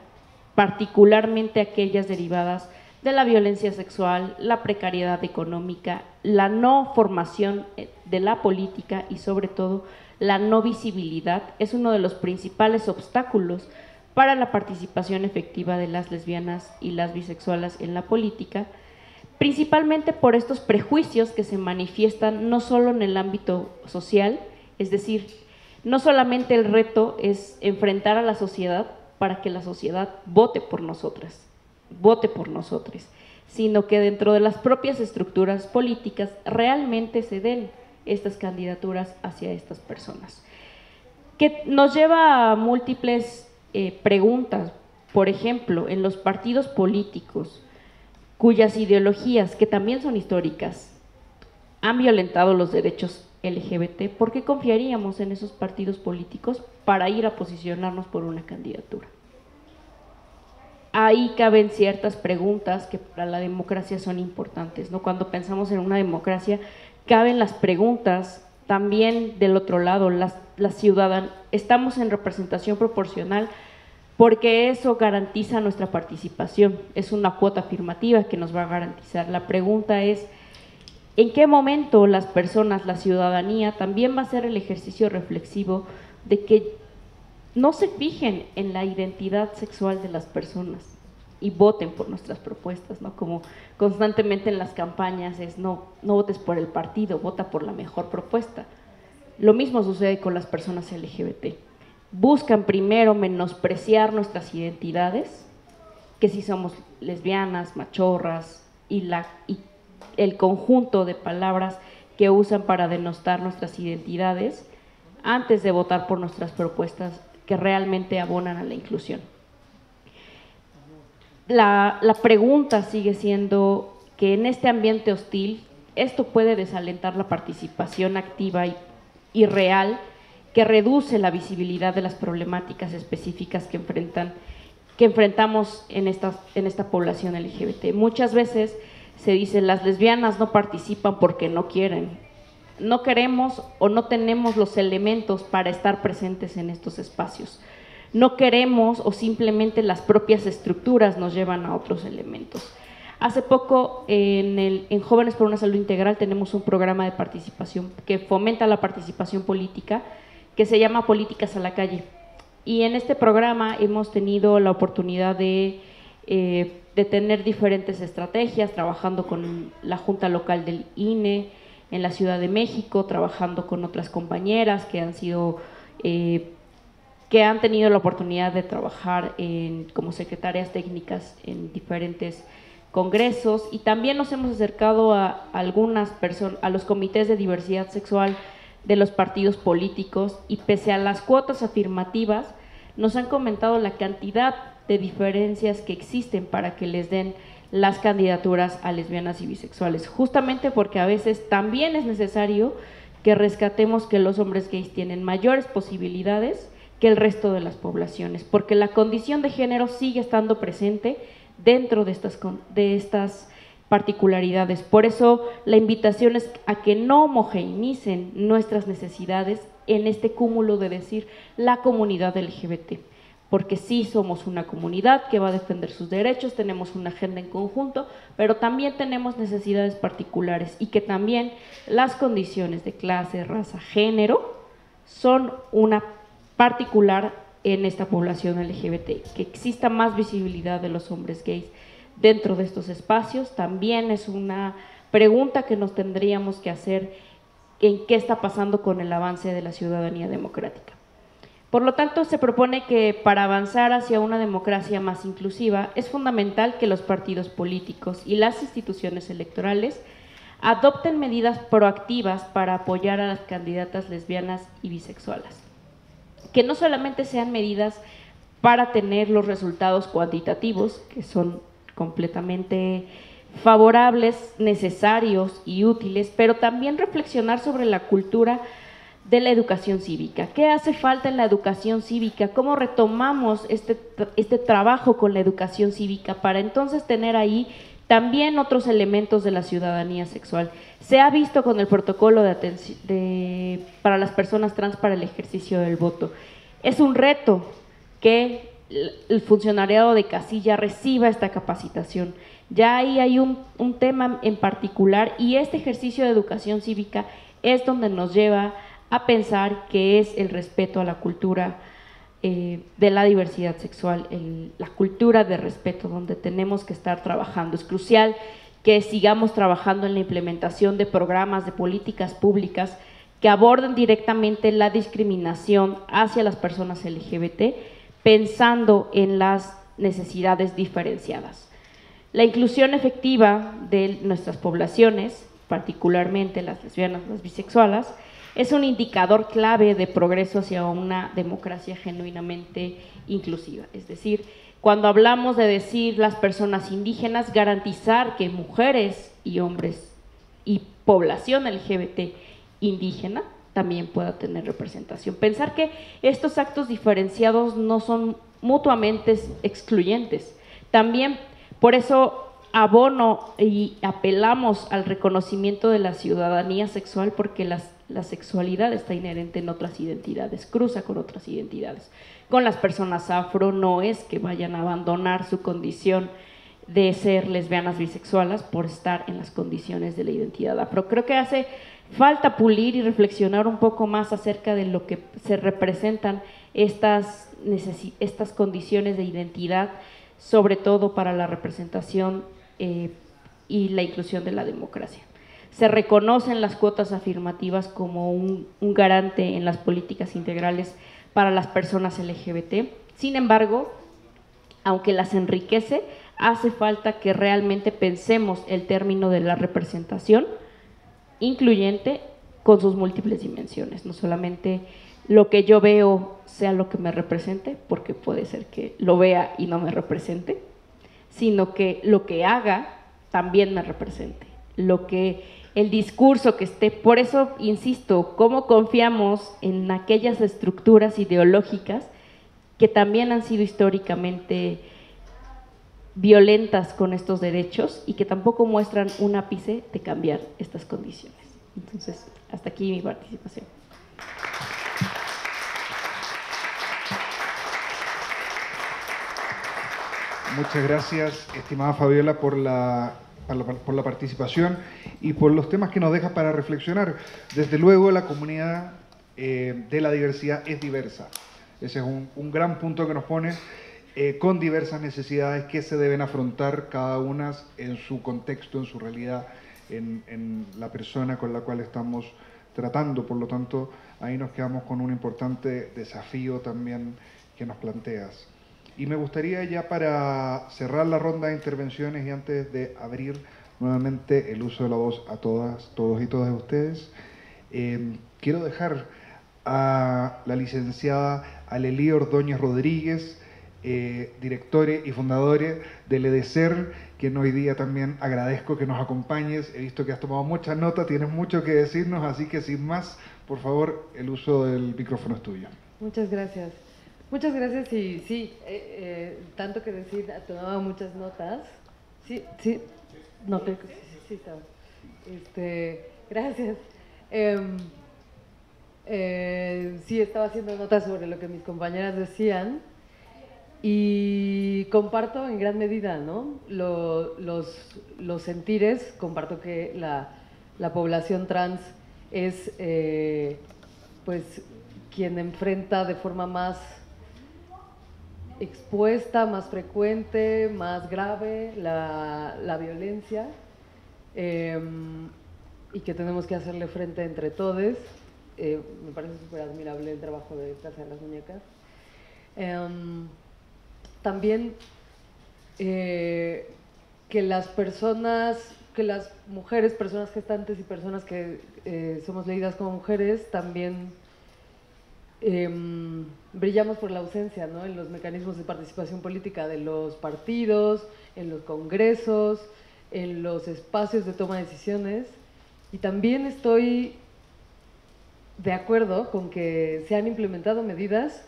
particularmente aquellas derivadas de la violencia sexual, la precariedad económica, la no formación de la política y sobre todo la no visibilidad, es uno de los principales obstáculos para la participación efectiva de las lesbianas y las bisexuales en la política, principalmente por estos prejuicios que se manifiestan no solo en el ámbito social, es decir, no solamente el reto es enfrentar a la sociedad para que la sociedad vote por nosotras, vote por nosotros, sino que dentro de las propias estructuras políticas realmente se den estas candidaturas hacia estas personas. Que nos lleva a múltiples preguntas. Por ejemplo, en los partidos políticos cuyas ideologías, que también son históricas, han violentado los derechos LGBT, ¿por qué confiaríamos en esos partidos políticos para ir a posicionarnos por una candidatura? Ahí caben ciertas preguntas que para la democracia son importantes, ¿no? Cuando pensamos en una democracia, caben las preguntas también del otro lado, la ciudadanía. Estamos en representación proporcional porque eso garantiza nuestra participación, es una cuota afirmativa que nos va a garantizar. La pregunta es, ¿en qué momento las personas, la ciudadanía, también va a hacer el ejercicio reflexivo de que no se fijen en la identidad sexual de las personas y voten por nuestras propuestas, ¿no? Como constantemente en las campañas es no votes por el partido, vota por la mejor propuesta. Lo mismo sucede con las personas LGBT. Buscan primero menospreciar nuestras identidades, que si somos lesbianas, machorras y el conjunto de palabras que usan para denostar nuestras identidades, antes de votar por nuestras propuestas que realmente abonan a la inclusión. La pregunta sigue siendo que en este ambiente hostil, esto puede desalentar la participación activa y real, que reduce la visibilidad de las problemáticas específicas que enfrentamos en esta población LGBT. Muchas veces se dice, las lesbianas no participan porque no quieren, no queremos o no tenemos los elementos para estar presentes en estos espacios. No queremos o simplemente las propias estructuras nos llevan a otros elementos. Hace poco en Jóvenes por una Salud Integral tenemos un programa de participación que fomenta la participación política que se llama Políticas a la Calle. Y en este programa hemos tenido la oportunidad de tener diferentes estrategias, trabajando con la Junta Local del INE en la Ciudad de México, trabajando con otras compañeras que han tenido la oportunidad de trabajar como secretarias técnicas en diferentes congresos, y también nos hemos acercado a algunas personas, a los comités de diversidad sexual de los partidos políticos, y pese a las cuotas afirmativas, nos han comentado la cantidad de diferencias que existen para que les den las candidaturas a lesbianas y bisexuales, justamente porque a veces también es necesario que rescatemos que los hombres gays tienen mayores posibilidades que el resto de las poblaciones, porque la condición de género sigue estando presente dentro de estas particularidades. Por eso la invitación es a que no homogeneicen nuestras necesidades en este cúmulo de decir la comunidad LGBT, porque sí somos una comunidad que va a defender sus derechos, tenemos una agenda en conjunto, pero también tenemos necesidades particulares, y que también las condiciones de clase, raza, género son una particular en esta población LGBT. Que exista más visibilidad de los hombres gays dentro de estos espacios también es una pregunta que nos tendríamos que hacer en qué está pasando con el avance de la ciudadanía democrática. Por lo tanto, se propone que para avanzar hacia una democracia más inclusiva es fundamental que los partidos políticos y las instituciones electorales adopten medidas proactivas para apoyar a las candidatas lesbianas y bisexuales, que no solamente sean medidas para tener los resultados cuantitativos, que son completamente favorables, necesarios y útiles, pero también reflexionar sobre la cultura de la educación cívica. ¿Qué hace falta en la educación cívica? ¿Cómo retomamos este trabajo con la educación cívica para entonces tener ahí también otros elementos de la ciudadanía sexual? Se ha visto con el protocolo para las personas trans para el ejercicio del voto. Es un reto que el funcionariado de casilla reciba esta capacitación. Ya ahí hay un tema en particular, y este ejercicio de educación cívica es donde nos lleva a pensar que es el respeto a la cultura de la diversidad sexual, la cultura de respeto, donde tenemos que estar trabajando. Es crucial que sigamos trabajando en la implementación de programas, de políticas públicas que aborden directamente la discriminación hacia las personas LGBT, pensando en las necesidades diferenciadas. La inclusión efectiva de nuestras poblaciones, particularmente las lesbianas, las bisexuales, es un indicador clave de progreso hacia una democracia genuinamente inclusiva. Es decir, cuando hablamos de decir las personas indígenas, garantizar que mujeres y hombres y población LGBT indígena también pueda tener representación. Pensar que estos actos diferenciados no son mutuamente excluyentes. También por eso abono y apelamos al reconocimiento de la ciudadanía sexual, porque la sexualidad está inherente en otras identidades, cruza con otras identidades. Con las personas afro no es que vayan a abandonar su condición de ser lesbianas bisexuales por estar en las condiciones de la identidad afro. Creo que hace falta pulir y reflexionar un poco más acerca de lo que se representan estas condiciones de identidad, sobre todo para la representación y la inclusión de la democracia. Se reconocen las cuotas afirmativas como un garante en las políticas integrales para las personas LGBT. Sin embargo, aunque las enriquece, hace falta que realmente pensemos el término de la representación incluyente con sus múltiples dimensiones, no solamente lo que yo veo sea lo que me represente, porque puede ser que lo vea y no me represente, sino que lo que haga también me represente, el discurso que esté. Por eso insisto, cómo confiamos en aquellas estructuras ideológicas que también han sido históricamente violentas con estos derechos y que tampoco muestran un ápice de cambiar estas condiciones. Entonces, hasta aquí mi participación. Muchas gracias, estimada Fabiola, por la participación y por los temas que nos deja para reflexionar. Desde luego, la comunidad de la diversidad es diversa. Ese es un gran punto que nos pone, con diversas necesidades que se deben afrontar cada una en su contexto, en su realidad, en la persona con la cual estamos tratando. Por lo tanto, ahí nos quedamos con un importante desafío también que nos planteas. Y me gustaría, ya para cerrar la ronda de intervenciones y antes de abrir nuevamente el uso de la voz a todas, todos y todas ustedes, quiero dejar a la licenciada Alelí Ordóñez Rodríguez, directora y fundadora del EDESER, quien hoy día también agradezco que nos acompañes. He visto que has tomado mucha nota, tienes mucho que decirnos, así que sin más, por favor, el uso del micrófono es tuyo. Muchas gracias. Muchas gracias y sí, tanto que decir, tomaba muchas notas. Sí, sí, noté que sí estaba. Gracias. Sí, estaba haciendo notas sobre lo que mis compañeras decían y comparto en gran medida, ¿no? Los sentires, comparto que la población trans es, pues, quien enfrenta de forma más expuesta, más frecuente, más grave la violencia, y que tenemos que hacerle frente entre todos. Me parece súper admirable el trabajo de Casa de las Muñecas. También que las mujeres, personas gestantes y personas que somos leídas como mujeres, también brillamos por la ausencia, ¿no?, en los mecanismos de participación política de los partidos, en los congresos, en los espacios de toma de decisiones. Y también estoy de acuerdo con que se han implementado medidas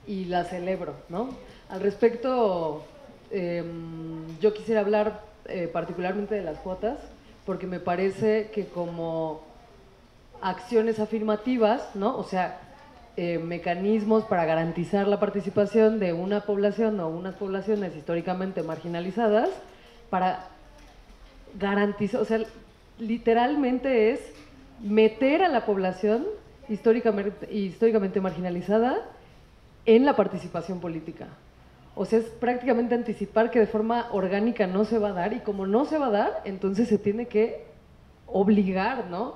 y las celebro, ¿no? Al respecto, yo quisiera hablar particularmente de las cuotas, porque me parece que como acciones afirmativas, ¿no?, o sea, mecanismos para garantizar la participación de una población o unas poblaciones históricamente marginalizadas, para garantizar, o sea, literalmente es meter a la población históricamente marginalizada en la participación política. O sea, es prácticamente anticipar que de forma orgánica no se va a dar, y como no se va a dar, entonces se tiene que obligar, ¿no?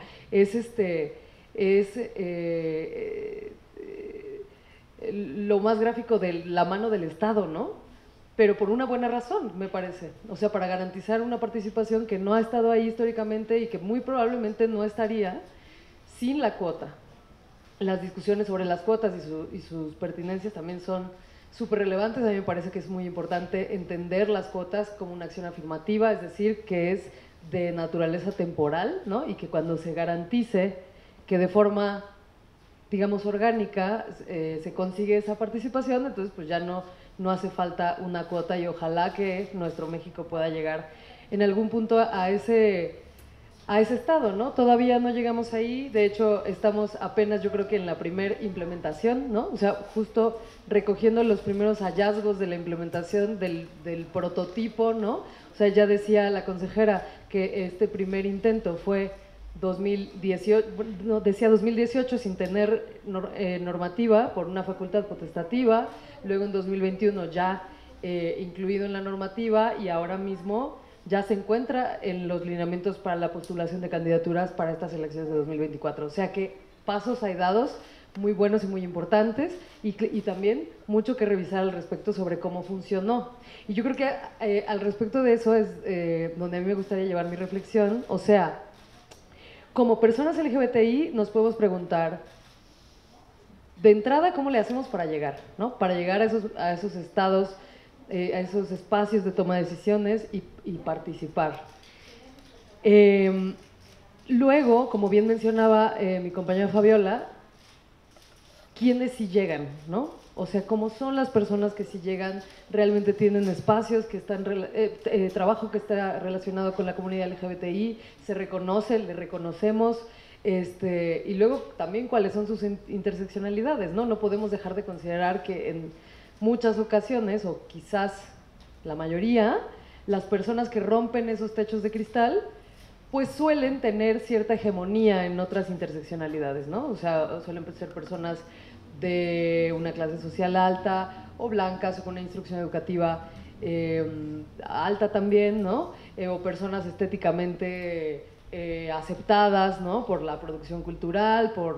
Lo más gráfico de la mano del Estado, ¿no? Pero por una buena razón, me parece. O sea, para garantizar una participación que no ha estado ahí históricamente y que muy probablemente no estaría sin la cuota. Las discusiones sobre las cuotas y sus pertinencias también son súper relevantes. A mí me parece que es muy importante entender las cuotas como una acción afirmativa, es decir, que es de naturaleza temporal, ¿no? Y que cuando se garantice que de forma, digamos, orgánica se consigue esa participación, entonces pues ya no hace falta una cuota, y ojalá que nuestro México pueda llegar en algún punto a ese estado, ¿no? Todavía no llegamos ahí, de hecho estamos apenas, yo creo que en la primera implementación, ¿no? O sea, justo recogiendo los primeros hallazgos de la implementación del prototipo, ¿no? O sea, ya decía la consejera que este primer intento fue 2018, no, decía 2018 sin tener normativa por una facultad potestativa, luego en 2021 ya incluido en la normativa, y ahora mismo ya se encuentra en los lineamientos para la postulación de candidaturas para estas elecciones de 2024. O sea que pasos hay dados muy buenos y muy importantes, y también mucho que revisar al respecto sobre cómo funcionó. Y yo creo que al respecto de eso es donde a mí me gustaría llevar mi reflexión. O sea, como personas LGBTI nos podemos preguntar, de entrada, ¿cómo le hacemos para llegar, ¿no? Para llegar a esos estados, a esos espacios de toma de decisiones y participar. Luego, como bien mencionaba mi compañera Fabiola, ¿quiénes sí llegan, no? O sea, ¿cómo son las personas que sí llegan, realmente tienen espacios, que están trabajo que está relacionado con la comunidad LGBTI, se reconoce, le reconocemos, y luego también cuáles son sus interseccionalidades, ¿no? No podemos dejar de considerar que en muchas ocasiones, o quizás la mayoría, las personas que rompen esos techos de cristal, pues suelen tener cierta hegemonía en otras interseccionalidades, ¿no? O sea, suelen ser personas de una clase social alta, o blancas, o con una instrucción educativa alta también, ¿no? O personas estéticamente aceptadas, ¿no? Por la producción cultural, pues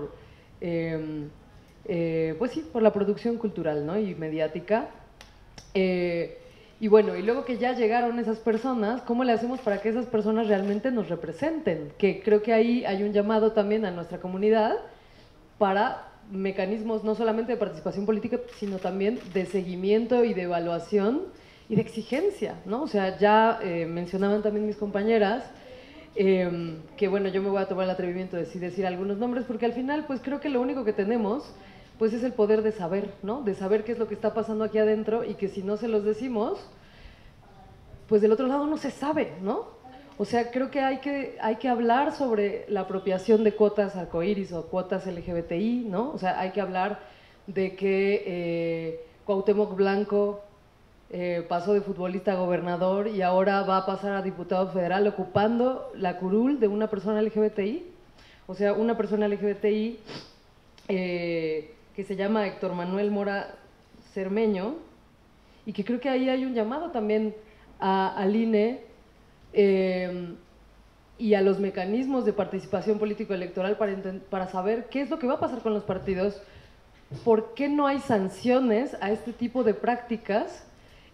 sí, por la producción cultural, ¿no? Y mediática. Y bueno, y luego que ya llegaron esas personas, ¿cómo le hacemos para que esas personas realmente nos representen? Que creo que ahí hay un llamado también a nuestra comunidad para mecanismos no solamente de participación política, sino también de seguimiento y de evaluación y de exigencia, ¿no? O sea, ya mencionaban también mis compañeras que, bueno, yo me voy a tomar el atrevimiento de decir algunos nombres, porque al final, pues creo que lo único que tenemos, pues es el poder de saber, ¿no? De saber qué es lo que está pasando aquí adentro y que si no se los decimos, pues del otro lado no se sabe, ¿no? O sea, creo que hay que hablar sobre la apropiación de cuotas arcoíris o cuotas LGBTI, ¿no? O sea, hay que hablar de que Cuauhtémoc Blanco pasó de futbolista a gobernador y ahora va a pasar a diputado federal ocupando la curul de una persona LGBTI. O sea, una persona LGBTI que se llama Héctor Manuel Mora Cermeño, y que creo que ahí hay un llamado también al INE y a los mecanismos de participación político-electoral para saber qué es lo que va a pasar con los partidos, por qué no hay sanciones a este tipo de prácticas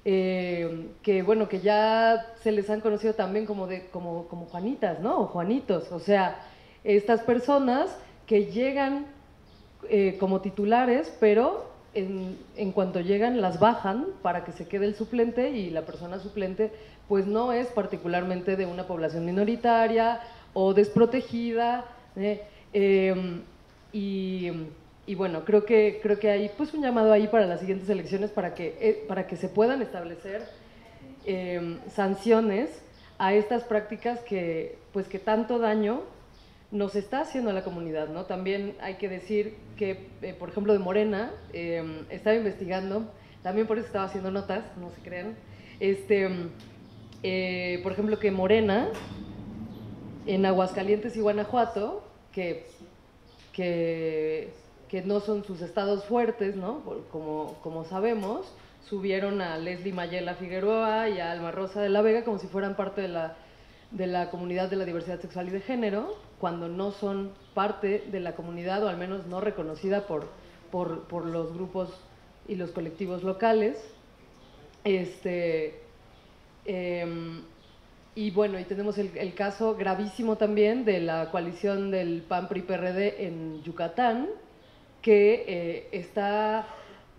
que, bueno, que ya se les han conocido también como Juanitas, ¿no? O Juanitos, o sea, estas personas que llegan como titulares, pero en cuanto llegan las bajan para que se quede el suplente, y la persona suplente pues no es particularmente de una población minoritaria o desprotegida, y bueno, creo que hay pues un llamado ahí para las siguientes elecciones para que se puedan establecer sanciones a estas prácticas que tanto daño nos está haciendo a la comunidad, ¿no? También hay que decir que, por ejemplo, de Morena, estaba investigando, también por eso estaba haciendo notas, no se crean, por ejemplo, que Morena, en Aguascalientes y Guanajuato, que no son sus estados fuertes, ¿no? Como sabemos, subieron a Leslie Mayela Figueroa y a Alma Rosa de la Vega como si fueran parte de la comunidad de la diversidad sexual y de género, cuando no son parte de la comunidad, o al menos no reconocida por los grupos y los colectivos locales. Y bueno, y tenemos el caso gravísimo también de la coalición del PAN-PRI-PRD en Yucatán, que está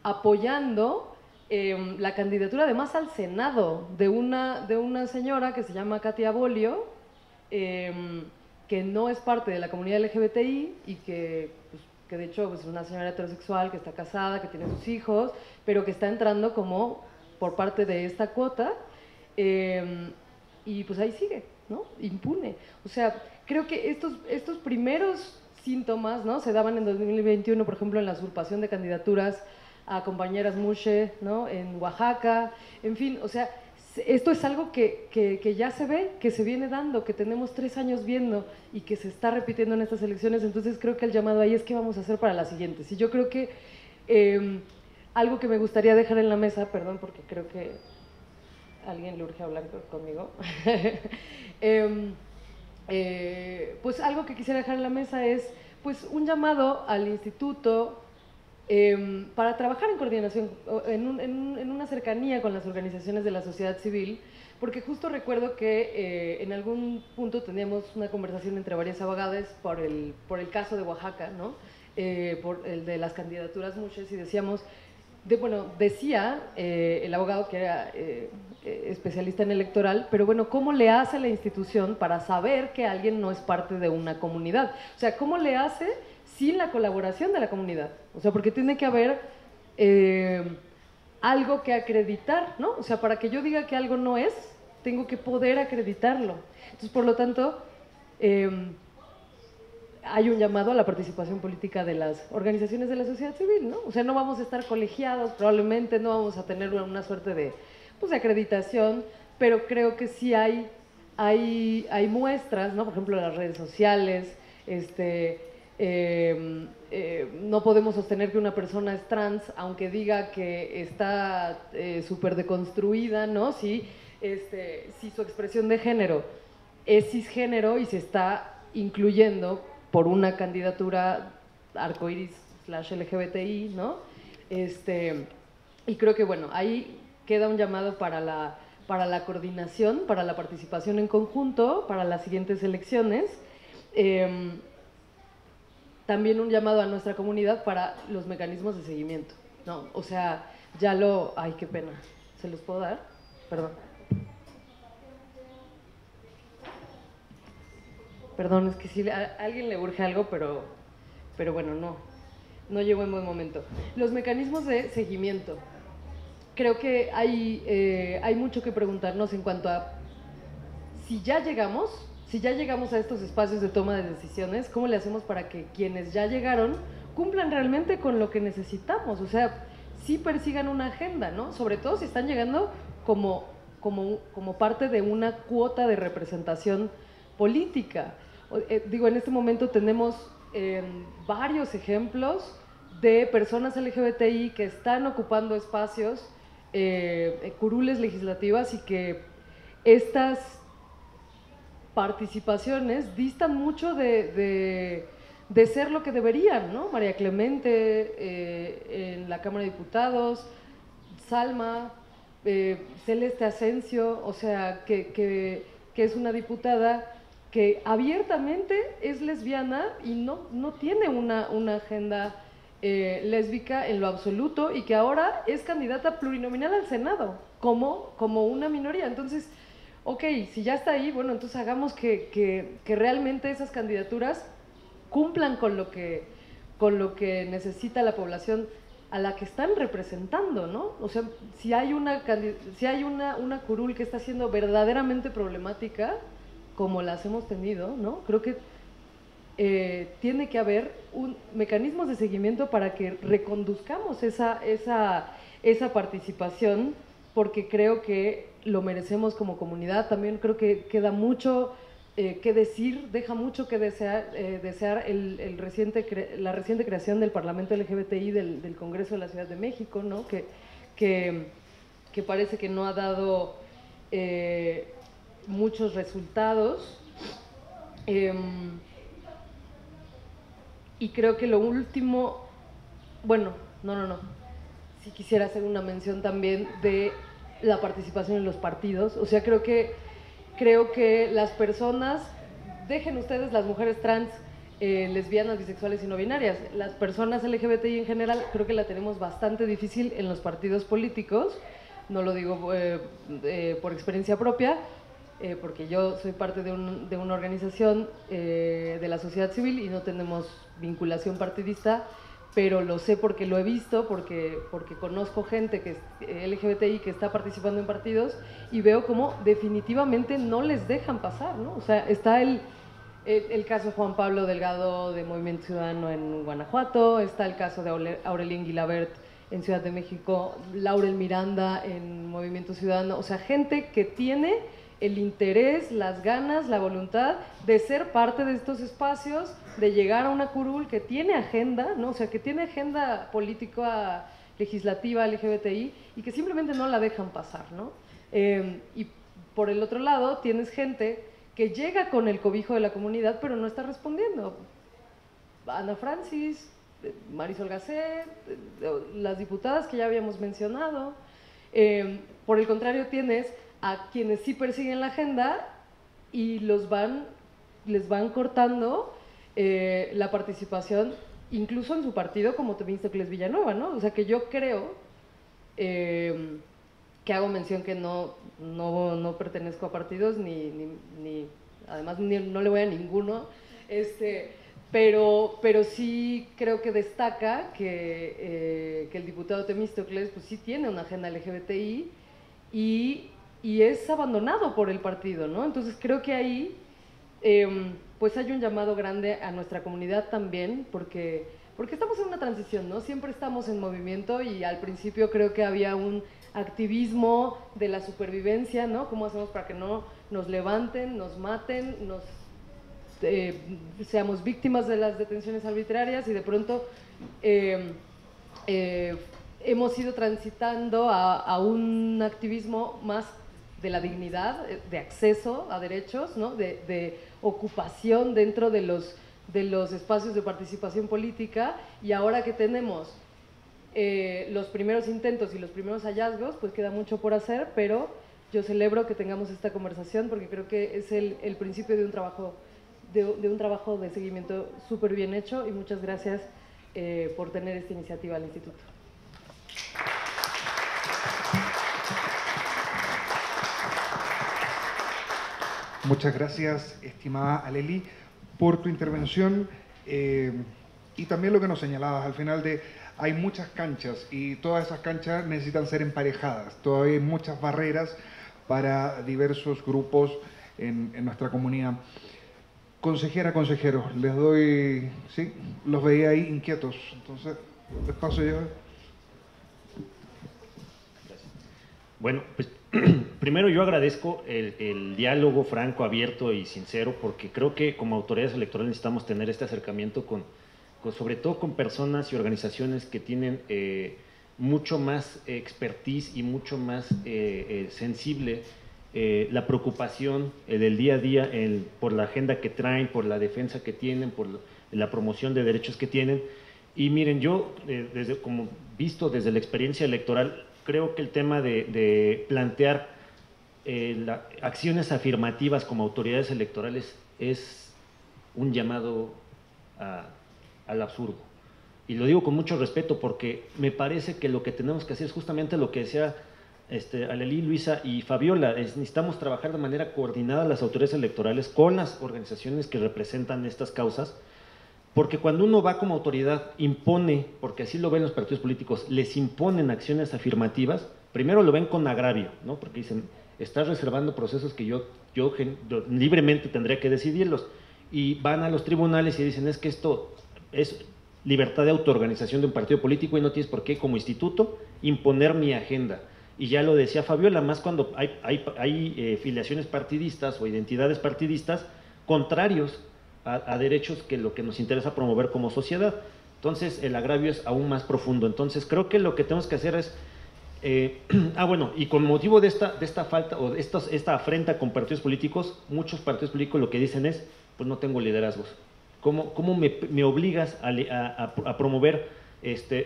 apoyando la candidatura además al Senado de una señora que se llama Katia Bolio, que no es parte de la comunidad LGBTI y que de hecho es una señora heterosexual que está casada, que tiene sus hijos, pero que está entrando como por parte de esta cuota, y pues ahí sigue, ¿no? Impune. O sea, creo que estos primeros síntomas, ¿no? Se daban en 2021, por ejemplo, en la usurpación de candidaturas a compañeras Mushe, ¿no? En Oaxaca, en fin, o sea, esto es algo que ya se ve, que se viene dando, que tenemos 3 años viendo y que se está repitiendo en estas elecciones. Entonces creo que el llamado ahí es qué vamos a hacer para las siguientes. Y yo creo que algo que me gustaría dejar en la mesa, perdón, porque creo que alguien le urge hablar conmigo, pues algo que quisiera dejar en la mesa es pues un llamado al instituto para trabajar en coordinación, en una cercanía con las organizaciones de la sociedad civil, porque justo recuerdo que en algún punto teníamos una conversación entre varias abogadas por el caso de Oaxaca, ¿no? Por el de las candidaturas Mushes, y decíamos, decía el abogado que era especialista en electoral, pero bueno, ¿cómo le hace la institución para saber que alguien no es parte de una comunidad? O sea, ¿cómo le hace sin la colaboración de la comunidad? O sea, porque tiene que haber algo que acreditar, ¿no? O sea, para que yo diga que algo no es, tengo que poder acreditarlo. Entonces, por lo tanto, hay un llamado a la participación política de las organizaciones de la sociedad civil, ¿no? O sea, no vamos a estar colegiados, probablemente no vamos a tener una suerte de acreditación, pero creo que sí hay muestras, ¿no? Por ejemplo, las redes sociales, no podemos sostener que una persona es trans, aunque diga que está súper deconstruida, ¿no? Si su expresión de género es cisgénero y se está incluyendo por una candidatura arcoiris/LGBTI, ¿no? Y creo que, bueno, ahí queda un llamado para la coordinación, para la participación en conjunto, para las siguientes elecciones, también un llamado a nuestra comunidad para los mecanismos de seguimiento, ¿no? O sea, ya lo... Ay, qué pena. ¿Se los puedo dar? Perdón. Perdón, es que sí, a alguien le urge algo, pero bueno, no llegó en buen momento. Los mecanismos de seguimiento. Creo que hay mucho que preguntarnos en cuanto a si ya llegamos a estos espacios de toma de decisiones, ¿cómo le hacemos para que quienes ya llegaron cumplan realmente con lo que necesitamos? O sea, sí persigan una agenda, ¿no? Sobre todo si están llegando como parte de una cuota de representación política. Digo, en este momento tenemos varios ejemplos de personas LGBTI que están ocupando espacios, curules legislativas, y que estas participaciones distan mucho de ser lo que deberían, ¿no? María Clemente en la Cámara de Diputados, Salma, Celeste Asensio, o sea, que es una diputada que abiertamente es lesbiana y no tiene una agenda lésbica en lo absoluto, y que ahora es candidata plurinominal al Senado como una minoría. Entonces, ok, si ya está ahí, bueno, entonces hagamos que realmente esas candidaturas cumplan con lo que necesita la población a la que están representando, ¿no? O sea, si hay una curul que está siendo verdaderamente problemática, como las hemos tenido, ¿no? Creo que tiene que haber mecanismos de seguimiento para que reconduzcamos esa participación, porque creo que lo merecemos como comunidad. También creo que queda mucho que decir, deja mucho que desear la reciente creación del Parlamento LGBTI del Congreso de la Ciudad de México, ¿no? Que parece que no ha dado muchos resultados. Y creo que lo último, bueno, sí quisiera hacer una mención también de la participación en los partidos. O sea, creo que las personas, dejen ustedes las mujeres trans, lesbianas, bisexuales y no binarias, las personas LGBTI en general, creo que la tenemos bastante difícil en los partidos políticos. No lo digo por experiencia propia, porque yo soy parte de una organización de la sociedad civil y no tenemos vinculación partidista, pero lo sé porque lo he visto, porque conozco gente que es LGBTI que está participando en partidos, y veo cómo definitivamente no les dejan pasar, ¿no? O sea, está el caso de Juan Pablo Delgado de Movimiento Ciudadano en Guanajuato, está el caso de Aurelien Guilabert en Ciudad de México, Laurel Miranda en Movimiento Ciudadano. O sea, gente que tiene el interés, las ganas, la voluntad de ser parte de estos espacios, de llegar a una curul que tiene agenda, ¿no? O sea, que tiene agenda política, legislativa, LGBTI, y que simplemente no la dejan pasar, ¿no? Y por el otro lado tienes gente que llega con el cobijo de la comunidad pero no está respondiendo. Ana Francis, Marisol Gacé, las diputadas que ya habíamos mencionado. Por el contrario, tienes a quienes sí persiguen la agenda y les van cortando la participación, incluso en su partido, como Temístocles Villanueva, ¿no? O sea, que yo creo que hago mención que no pertenezco a partidos, además no le voy a ninguno, pero sí creo que destaca que el diputado Temístocles pues sí tiene una agenda LGBTI y es abandonado por el partido, ¿no? Entonces creo que ahí pues hay un llamado grande a nuestra comunidad también, porque estamos en una transición, ¿no? Siempre estamos en movimiento, y al principio creo que había un activismo de la supervivencia, ¿no? ¿Cómo hacemos para que no nos levanten, nos maten, seamos víctimas de las detenciones arbitrarias? Y de pronto hemos ido transitando a un activismo más de la dignidad, de acceso a derechos, ¿no? de ocupación dentro de los espacios de participación política. Y ahora que tenemos los primeros intentos y los primeros hallazgos, pues queda mucho por hacer, pero yo celebro que tengamos esta conversación porque creo que es el principio de un trabajo de un trabajo de seguimiento súper bien hecho y muchas gracias por tener esta iniciativa al instituto. Muchas gracias, estimada Aleli, por tu intervención y también lo que nos señalabas al final de hay muchas canchas y todas esas canchas necesitan ser emparejadas. Todavía hay muchas barreras para diversos grupos en nuestra comunidad. Consejera, consejero, les doy, sí, los veía ahí inquietos, entonces les paso yo. Bueno, pues primero yo agradezco el diálogo franco, abierto y sincero, porque creo que como autoridades electorales necesitamos tener este acercamiento sobre todo con personas y organizaciones que tienen mucho más expertise y mucho más sensible la preocupación del día a día por la agenda que traen, por la defensa que tienen, por la promoción de derechos que tienen. Y miren, yo, como visto desde la experiencia electoral, creo que el tema de plantear acciones afirmativas como autoridades electorales es un llamado al absurdo. Y lo digo con mucho respeto porque me parece que lo que tenemos que hacer es justamente lo que decía Aleli, Luisa y Fabiola. Necesitamos trabajar de manera coordinada las autoridades electorales con las organizaciones que representan estas causas, porque cuando uno va como autoridad, impone, porque así lo ven los partidos políticos, les imponen acciones afirmativas, primero lo ven con agravio, ¿no? Porque dicen, estás reservando procesos que yo libremente tendría que decidirlos, y van a los tribunales y dicen, es que esto es libertad de autoorganización de un partido político y no tienes por qué como instituto imponer mi agenda. Y ya lo decía Fabiola, más cuando hay filiaciones partidistas o identidades partidistas contrarios a derechos que lo que nos interesa promover como sociedad. Entonces el agravio es aún más profundo. Entonces creo que lo que tenemos que hacer es bueno, y con motivo de esta falta o esta afrenta con partidos políticos, muchos partidos políticos lo que dicen es, pues no tengo liderazgos. ¿Cómo me obligas a promover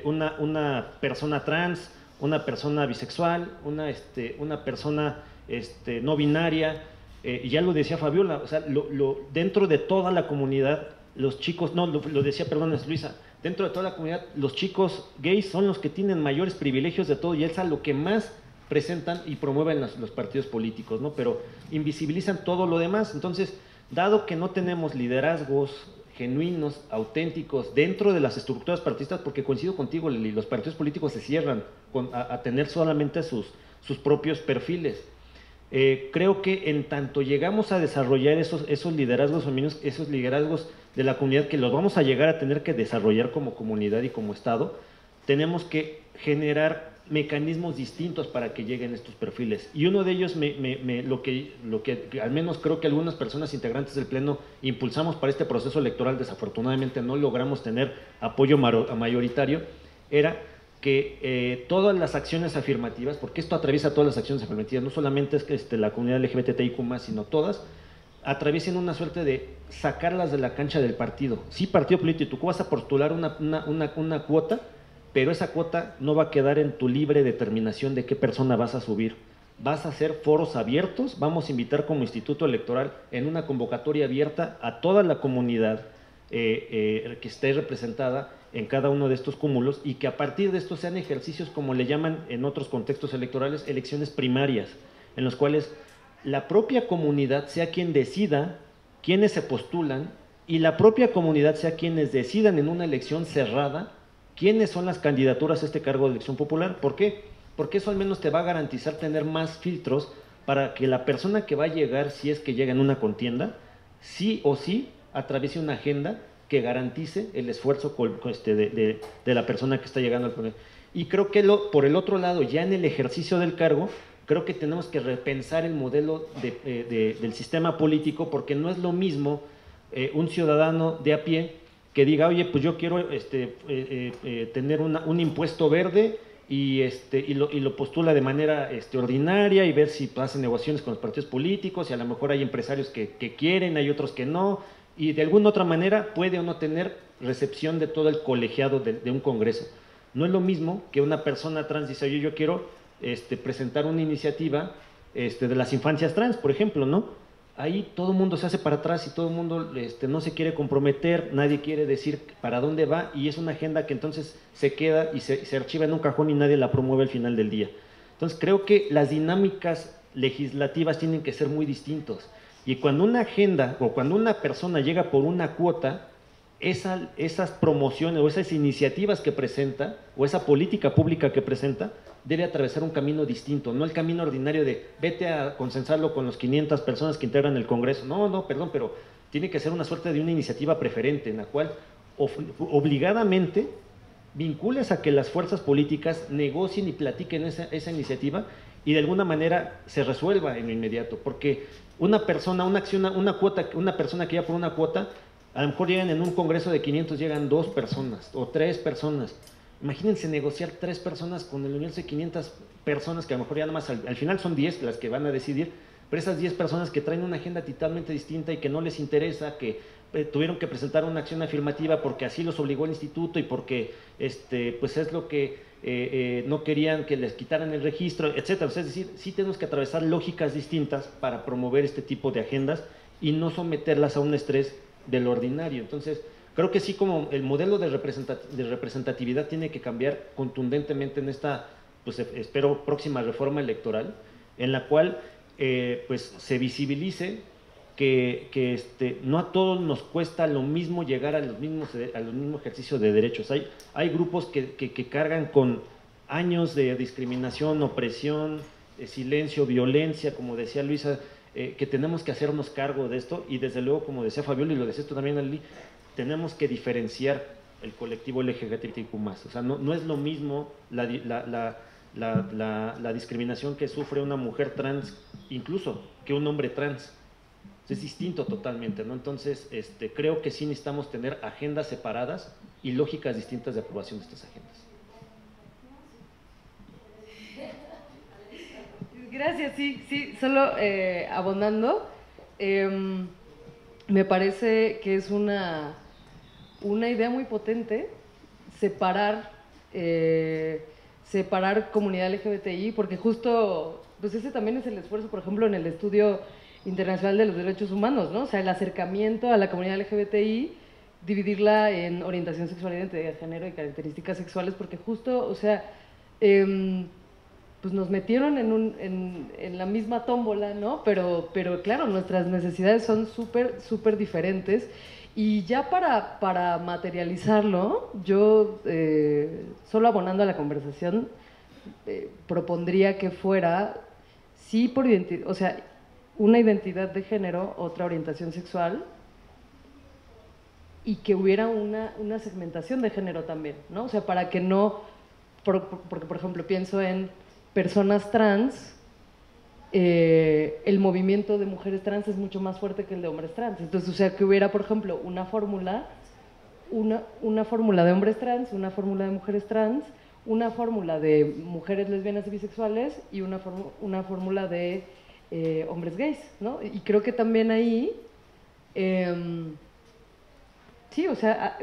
una persona trans, una persona bisexual, una persona no binaria? Y ya lo decía Fabiola, o sea, dentro de toda la comunidad, los chicos, no, lo decía, perdón, es Luisa, dentro de toda la comunidad, los chicos gays son los que tienen mayores privilegios de todo y es a lo que más presentan y promueven los partidos políticos, ¿no? Pero invisibilizan todo lo demás. Entonces, dado que no tenemos liderazgos genuinos, auténticos, dentro de las estructuras partidistas, porque coincido contigo, Lili, los partidos políticos se cierran a tener solamente sus propios perfiles. Creo que en tanto llegamos a desarrollar esos liderazgos femeninos, esos liderazgos de la comunidad que los vamos a llegar a tener que desarrollar como comunidad y como Estado, tenemos que generar mecanismos distintos para que lleguen estos perfiles. Y uno de ellos, lo que al menos creo que algunas personas integrantes del Pleno impulsamos para este proceso electoral, desafortunadamente no logramos tener apoyo mayoritario, era que todas las acciones afirmativas, porque esto atraviesa todas las acciones afirmativas, no solamente es que la comunidad LGBTIQ+, sino todas, atraviesen una suerte de sacarlas de la cancha del partido. Sí, partido político, tú vas a postular una cuota, pero esa cuota no va a quedar en tu libre determinación de qué persona vas a subir. Vas a hacer foros abiertos, vamos a invitar como instituto electoral en una convocatoria abierta a toda la comunidad que esté representada en cada uno de estos cúmulos y que a partir de esto sean ejercicios, como le llaman en otros contextos electorales, elecciones primarias, en los cuales la propia comunidad sea quien decida quiénes se postulan y la propia comunidad sea quienes decidan en una elección cerrada quiénes son las candidaturas a este cargo de elección popular. ¿Por qué? Porque eso al menos te va a garantizar tener más filtros para que la persona que va a llegar, si es que llega en una contienda, sí o sí atraviese una agenda que garantice el esfuerzo de la persona que está llegando al poder. Y creo que por el otro lado, ya en el ejercicio del cargo, creo que tenemos que repensar el modelo del sistema político, porque no es lo mismo un ciudadano de a pie que diga, oye, pues yo quiero tener un impuesto verde y lo postula de manera ordinaria y ver si hacen negociaciones con los partidos políticos y a lo mejor hay empresarios que quieren, hay otros que no, y de alguna otra manera puede o no tener recepción de todo el colegiado de un congreso. No es lo mismo que una persona trans dice, oye, yo quiero presentar una iniciativa de las infancias trans, por ejemplo, ¿no? ahí todo el mundo se hace para atrás y todo el mundo no se quiere comprometer, nadie quiere decir para dónde va, y es una agenda que entonces se queda y se archiva en un cajón y nadie la promueve al final del día. Entonces creo que las dinámicas legislativas tienen que ser muy distintos, y cuando una agenda o cuando una persona llega por una cuota, esas promociones o esas iniciativas que presenta o esa política pública que presenta debe atravesar un camino distinto, no el camino ordinario de vete a consensarlo con los 500 personas que integran el Congreso. No, perdón, pero tiene que ser una suerte de una iniciativa preferente en la cual obligadamente vincules a que las fuerzas políticas negocien y platiquen esa iniciativa y de alguna manera se resuelva en lo inmediato, porque una persona, una persona que llega por una cuota, a lo mejor llegan en un congreso de 500, llegan 2 personas o 3 personas. Imagínense negociar 3 personas con el universo de 500 personas, que a lo mejor ya nada más al final son 10 las que van a decidir, pero esas 10 personas que traen una agenda totalmente distinta y que no les interesa, que tuvieron que presentar una acción afirmativa porque así los obligó el instituto y porque pues es lo que no querían que les quitaran el registro, etcétera. Es decir, sí tenemos que atravesar lógicas distintas para promover este tipo de agendas y no someterlas a un estrés del ordinario. Entonces, creo que sí, como el modelo de representatividad tiene que cambiar contundentemente en esta, pues espero, próxima reforma electoral, en la cual pues se visibilice que no a todos nos cuesta lo mismo llegar a los mismos ejercicios de derechos. Hay grupos que cargan con años de discriminación, opresión, silencio, violencia, como decía Luisa, que tenemos que hacernos cargo de esto, y desde luego, como decía Fabiola, y lo decías tú también, Ali, tenemos que diferenciar el colectivo LGBTQ+. O sea, no es lo mismo la discriminación que sufre una mujer trans, incluso, que un hombre trans. Es distinto totalmente, ¿no? Entonces, creo que sí necesitamos tener agendas separadas y lógicas distintas de aprobación de estas agendas. Gracias, sí, solo abondando, me parece que es una idea muy potente separar comunidad LGBTI, porque justo, pues ese también es el esfuerzo, por ejemplo, en el estudio internacional de los derechos humanos, ¿no? O sea, el acercamiento a la comunidad LGBTI, dividirla en orientación sexual, identidad de género y características sexuales, porque justo, o sea, pues nos metieron en la misma tómbola, ¿no? Pero claro, nuestras necesidades son súper diferentes. Y ya para materializarlo, yo, solo abonando a la conversación, propondría que fuera, sí, por identidad, o sea, una identidad de género, otra orientación sexual, y que hubiera una segmentación de género también, ¿no? O sea, para que no, porque por ejemplo pienso en personas trans, el movimiento de mujeres trans es mucho más fuerte que el de hombres trans. Entonces, o sea, que hubiera, por ejemplo, una fórmula de hombres trans, una fórmula de mujeres trans, una fórmula de mujeres lesbianas y bisexuales y una fórmula de hombres gays, ¿no? Y creo que también ahí, sí, o sea,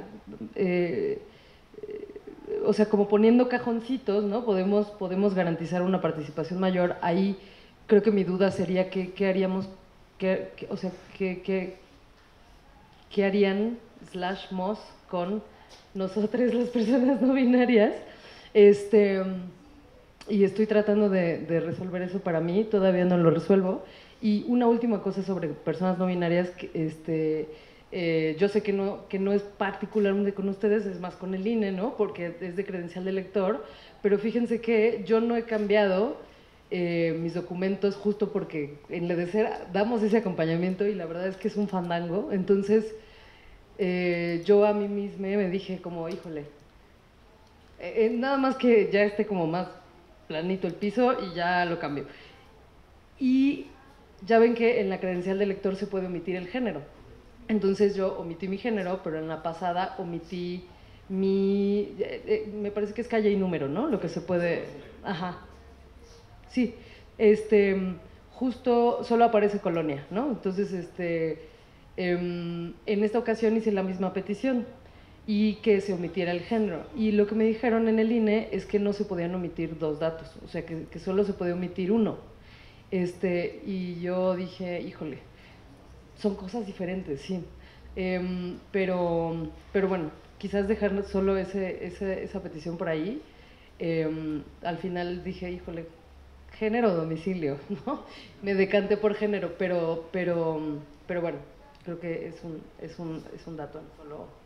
como poniendo cajoncitos, ¿no? Podemos garantizar una participación mayor. Ahí creo que mi duda sería qué haríamos, qué harían /mos con nosotras las personas no binarias. Y estoy tratando de resolver eso para mí, todavía no lo resuelvo. Y una última cosa sobre personas no binarias, yo sé que no es particularmente con ustedes, es más con el INE, ¿no? Porque es de credencial de lector, pero fíjense que yo no he cambiado mis documentos justo porque en la EDESER damos ese acompañamiento y la verdad es que es un fandango. Entonces, yo a mí misma me dije como, híjole, nada más que ya esté como más planito el piso y ya lo cambio. Y ya ven que en la credencial de lector se puede omitir el género. Entonces yo omití mi género, pero en la pasada omití me parece que es calle y número, ¿no? Lo que se puede... Ajá. Sí. Justo solo aparece colonia, ¿no? Entonces, en esta ocasión hice la misma petición y que se omitiera el género. Y lo que me dijeron en el INE es que no se podían omitir 2 datos, o sea, que solo se podía omitir uno. Y yo dije, híjole, son cosas diferentes, sí. Pero bueno, quizás dejar solo esa petición por ahí. Al final dije, híjole, género o domicilio, ¿no? Me decanté por género, pero bueno, creo que es un dato solo.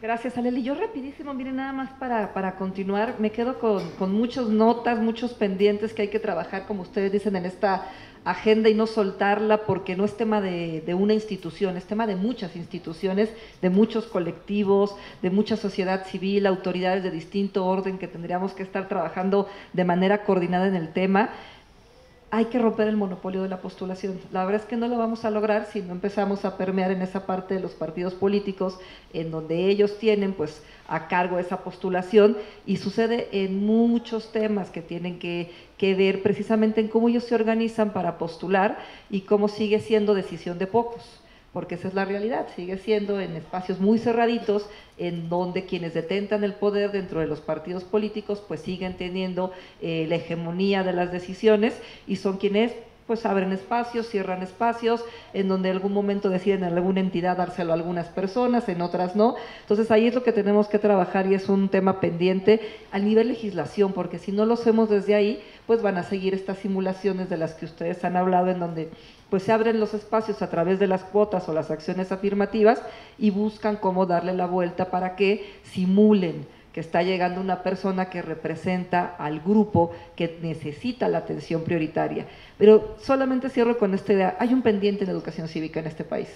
Gracias, Aleli. Yo rapidísimo, miren, nada más para continuar, me quedo con muchas notas, muchos pendientes que hay que trabajar, como ustedes dicen, en esta agenda y no soltarla, porque no es tema de una institución, es tema de muchas instituciones, de muchos colectivos, de mucha sociedad civil, autoridades de distinto orden que tendríamos que estar trabajando de manera coordinada en el tema. Hay que romper el monopolio de la postulación. La verdad es que no lo vamos a lograr si no empezamos a permear en esa parte de los partidos políticos, en donde ellos tienen pues a cargo esa postulación, y sucede en muchos temas que tienen que ver precisamente en cómo ellos se organizan para postular y cómo sigue siendo decisión de pocos. Porque esa es la realidad, sigue siendo en espacios muy cerraditos, en donde quienes detentan el poder dentro de los partidos políticos pues siguen teniendo la hegemonía de las decisiones, y son quienes pues abren espacios, cierran espacios, en donde en algún momento deciden en alguna entidad dárselo a algunas personas, en otras no. Entonces ahí es lo que tenemos que trabajar, y es un tema pendiente a nivel legislación, porque si no lo hacemos desde ahí, pues van a seguir estas simulaciones de las que ustedes han hablado, en donde pues se abren los espacios a través de las cuotas o las acciones afirmativas y buscan cómo darle la vuelta para que simulen que está llegando una persona que representa al grupo que necesita la atención prioritaria. Pero solamente cierro con esta idea: hay un pendiente en educación cívica en este país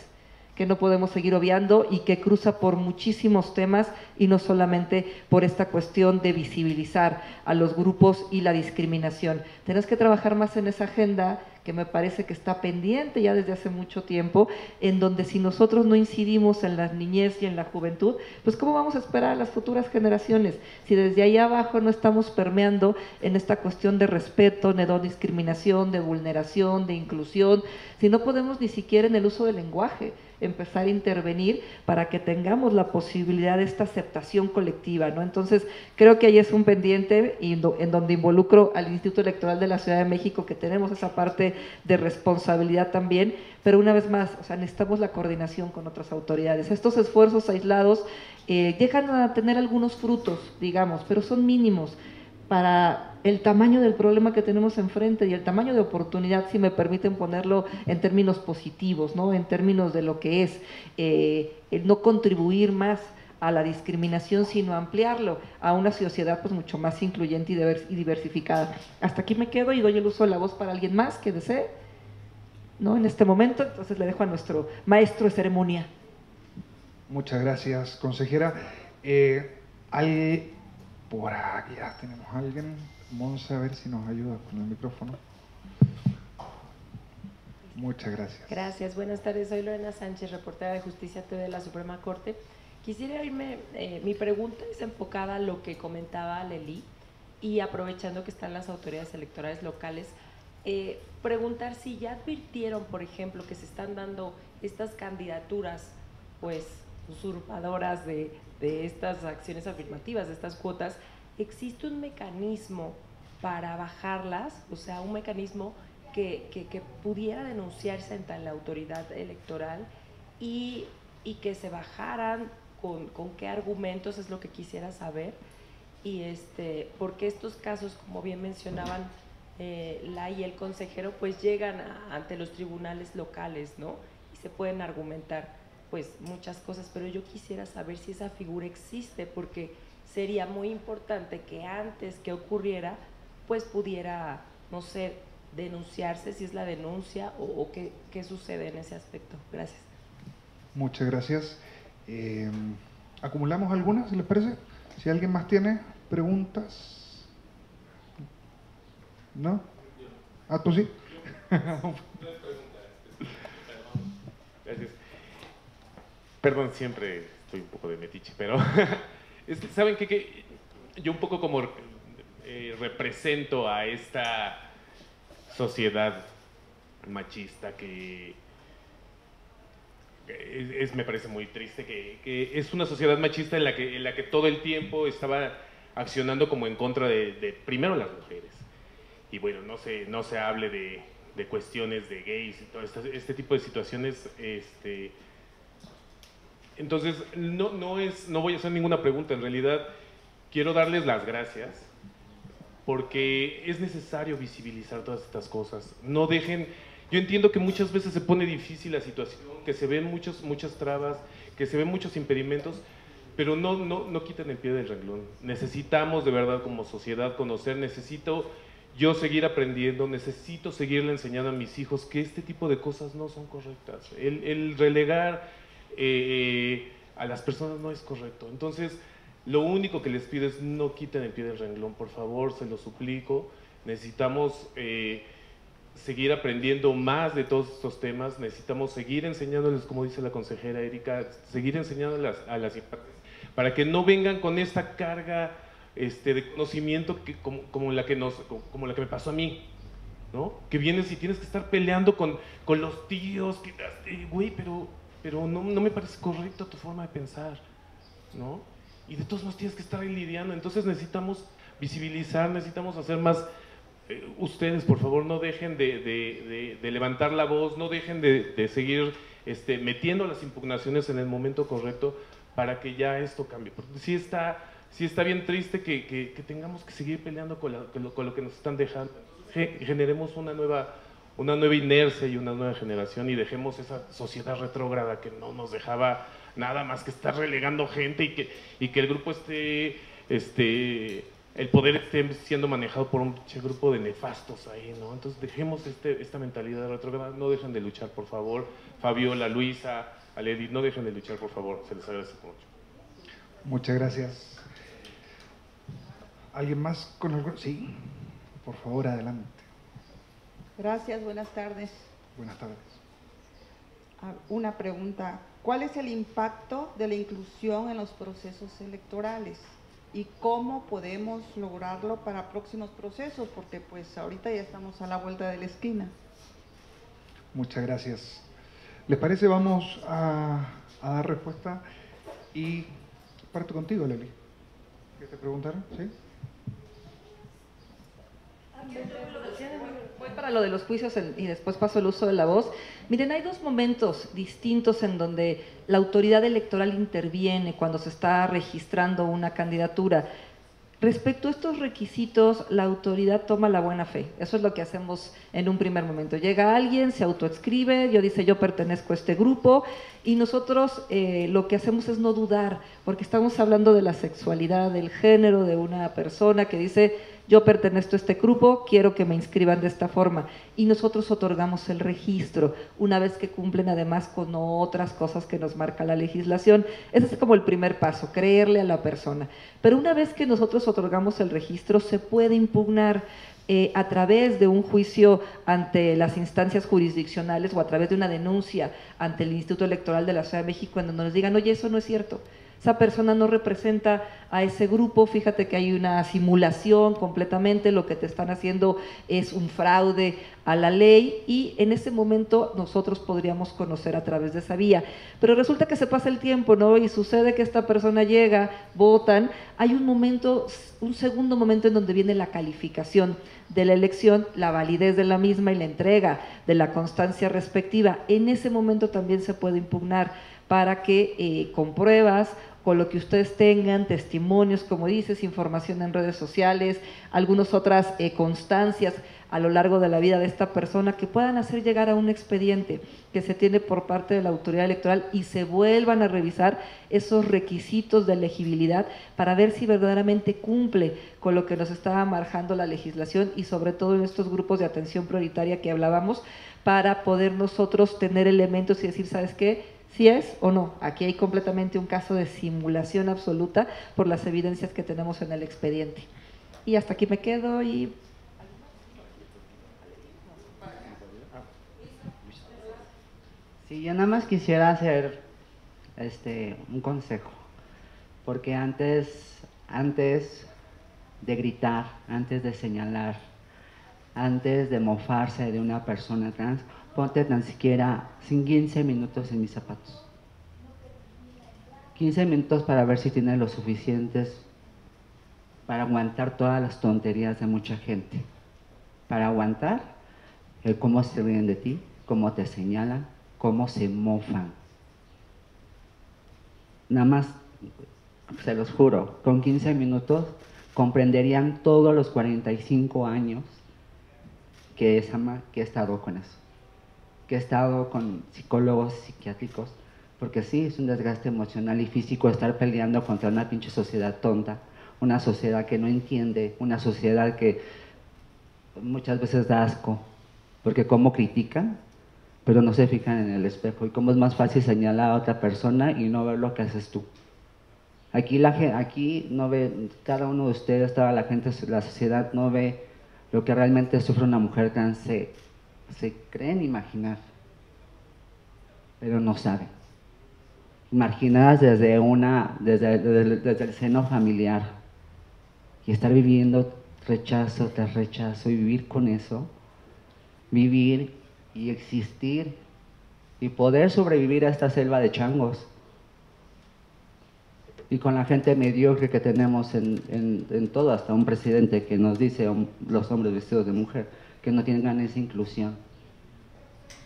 que no podemos seguir obviando y que cruza por muchísimos temas, y no solamente por esta cuestión de visibilizar a los grupos y la discriminación. Tenemos que trabajar más en esa agenda que me parece que está pendiente ya desde hace mucho tiempo, en donde si nosotros no incidimos en la niñez y en la juventud, pues ¿cómo vamos a esperar a las futuras generaciones? Si desde ahí abajo no estamos permeando en esta cuestión de respeto, de no discriminación, de vulneración, de inclusión, si no podemos ni siquiera en el uso del lenguaje empezar a intervenir para que tengamos la posibilidad de esta aceptación colectiva, ¿no? Entonces, creo que ahí es un pendiente en donde involucro al Instituto Electoral de la Ciudad de México, que tenemos esa parte de responsabilidad también, pero una vez más, o sea, necesitamos la coordinación con otras autoridades. Estos esfuerzos aislados llegan a tener algunos frutos, digamos, pero son mínimos para el tamaño del problema que tenemos enfrente y el tamaño de oportunidad, si me permiten ponerlo en términos positivos, ¿no? En términos de lo que es el no contribuir más a la discriminación, sino ampliarlo a una sociedad pues mucho más incluyente y diversificada. Hasta aquí me quedo y doy el uso de la voz para alguien más que desee, ¿no? En este momento, entonces le dejo a nuestro maestro de ceremonia. Muchas gracias, consejera. Por aquí ya tenemos a alguien. Vamos a ver si nos ayuda con el micrófono. Muchas gracias. Gracias, buenas tardes. Soy Lorena Sánchez, reportera de Justicia TV de la Suprema Corte. Quisiera irme, mi pregunta es enfocada a lo que comentaba Lely, y aprovechando que están las autoridades electorales locales, preguntar si ya advirtieron, por ejemplo, que se están dando estas candidaturas pues usurpadoras de estas acciones afirmativas, de estas cuotas. ¿Existe un mecanismo para bajarlas? O sea, un mecanismo que pudiera denunciarse ante la autoridad electoral y que se bajaran, con qué argumentos, es lo que quisiera saber. Y porque estos casos, como bien mencionaban la y el consejero, pues llegan ante los tribunales locales, ¿no? Y se pueden argumentar pues muchas cosas, pero yo quisiera saber si esa figura existe, porque sería muy importante que antes que ocurriera, pues pudiera, no sé, denunciarse, si es la denuncia o qué sucede en ese aspecto. Gracias. Muchas gracias. ¿Acumulamos algunas, si les parece? Si alguien más tiene preguntas. ¿No? Ah, ¿tú sí? Gracias. Perdón, siempre estoy un poco de metiche, pero ¿saben qué? Que yo un poco como represento a esta sociedad machista que me parece muy triste, que es una sociedad machista en la que todo el tiempo estaba accionando como en contra de primero las mujeres. Y bueno, no se hable de cuestiones de gays y todo este tipo de situaciones. Entonces, no voy a hacer ninguna pregunta, en realidad quiero darles las gracias porque es necesario visibilizar todas estas cosas. No dejen, yo entiendo que muchas veces se pone difícil la situación, que se ven muchas trabas, que se ven muchos impedimentos, pero no quiten el pie del renglón. Necesitamos de verdad como sociedad conocer, necesito yo seguir aprendiendo, necesito seguirle enseñando a mis hijos que este tipo de cosas no son correctas. El relegar a las personas no es correcto. Entonces, lo único que les pido es no quiten el pie del renglón, por favor, se lo suplico. Necesitamos seguir aprendiendo más de todos estos temas, necesitamos seguir enseñándoles, como dice la consejera Erika, seguir enseñándoles a las infantes, para que no vengan con esta carga de conocimiento como la que me pasó a mí, ¿no? Que vienes y tienes que estar peleando con los tíos, güey, pero no me parece correcta tu forma de pensar, ¿no? Y de todos modos tienes que estar ahí lidiando. Entonces necesitamos visibilizar, necesitamos hacer más. Ustedes, por favor, no dejen de levantar la voz, no dejen de seguir metiendo las impugnaciones en el momento correcto para que ya esto cambie. Porque sí está bien triste que tengamos que seguir peleando con lo que nos están dejando. Generemos una nueva inercia y una nueva generación y dejemos esa sociedad retrógrada que no nos dejaba nada más que estar relegando gente y que el grupo el poder esté siendo manejado por un grupo de nefastos ahí, ¿no? Entonces dejemos esta mentalidad retrógrada, no dejen de luchar, por favor. Fabiola, Luisa, Aledi, no dejen de luchar, por favor, se les agradece mucho. Muchas gracias. ¿Alguien más con algo? Sí, por favor, adelante. Gracias, buenas tardes. Buenas tardes. Una pregunta. ¿Cuál es el impacto de la inclusión en los procesos electorales? ¿Y cómo podemos lograrlo para próximos procesos? Porque pues ahorita ya estamos a la vuelta de la esquina. Muchas gracias. ¿Les parece? Vamos a dar respuesta y parto contigo, Leli. ¿Qué te preguntaron? ¿Sí? Voy para lo de los juicios y después paso el uso de la voz. Miren, hay dos momentos distintos en donde la autoridad electoral interviene cuando se está registrando una candidatura. Respecto a estos requisitos, la autoridad toma la buena fe. Eso es lo que hacemos en un primer momento. Llega alguien, se autoescribe, dice yo pertenezco a este grupo y nosotros lo que hacemos es no dudar, porque estamos hablando de la sexualidad, del género de una persona que dice yo pertenezco a este grupo, quiero que me inscriban de esta forma. Y nosotros otorgamos el registro, una vez que cumplen además con otras cosas que nos marca la legislación. Ese es como el primer paso, creerle a la persona. Pero una vez que nosotros otorgamos el registro, se puede impugnar a través de un juicio ante las instancias jurisdiccionales o a través de una denuncia ante el Instituto Electoral de la Ciudad de México, en donde nos digan, oye, eso no es cierto. Esa persona no representa a ese grupo, fíjate que hay una simulación completamente, lo que te están haciendo es un fraude a la ley y en ese momento nosotros podríamos conocer a través de esa vía. Pero resulta que se pasa el tiempo, ¿no? Y sucede que esta persona llega, votan, hay un segundo momento en donde viene la calificación de la elección, la validez de la misma y la entrega de la constancia respectiva. En ese momento también se puede impugnar para que con pruebas, con lo que ustedes tengan, testimonios, como dices, información en redes sociales, algunas otras constancias a lo largo de la vida de esta persona que puedan hacer llegar a un expediente que se tiene por parte de la autoridad electoral y se vuelvan a revisar esos requisitos de elegibilidad para ver si verdaderamente cumple con lo que nos está marcando la legislación y sobre todo en estos grupos de atención prioritaria que hablábamos, para poder nosotros tener elementos y decir, ¿sabes qué? Si es o no. Aquí hay completamente un caso de simulación absoluta por las evidencias que tenemos en el expediente. Y hasta aquí me quedo y... Sí, yo nada más quisiera hacer un consejo, porque antes de gritar, antes de señalar, antes de mofarse de una persona trans, ponte tan siquiera 15 minutos en mis zapatos. 15 minutos para ver si tienes lo suficientes para aguantar todas las tonterías de mucha gente. Para aguantar el cómo se ríen de ti, cómo te señalan, cómo se mofan. Nada más, se los juro, con 15 minutos comprenderían todos los 45 años que he estado con eso, que he estado con psicólogos psiquiátricos, porque sí, es un desgaste emocional y físico estar peleando contra una pinche sociedad tonta, una sociedad que no entiende, una sociedad que muchas veces da asco, porque cómo critican, pero no se fijan en el espejo, y cómo es más fácil señalar a otra persona y no ver lo que haces tú. Aquí no ve, cada uno de ustedes, toda la gente, la sociedad no ve lo que realmente sufre una mujer trans, se creen imaginar, pero no saben. Marginadas desde el seno familiar, y estar viviendo rechazo tras rechazo y vivir con eso, vivir y existir y poder sobrevivir a esta selva de changos. Y con la gente mediocre que tenemos en todo, hasta un presidente que nos dice, los hombres vestidos de mujer, que no tengan esa inclusión.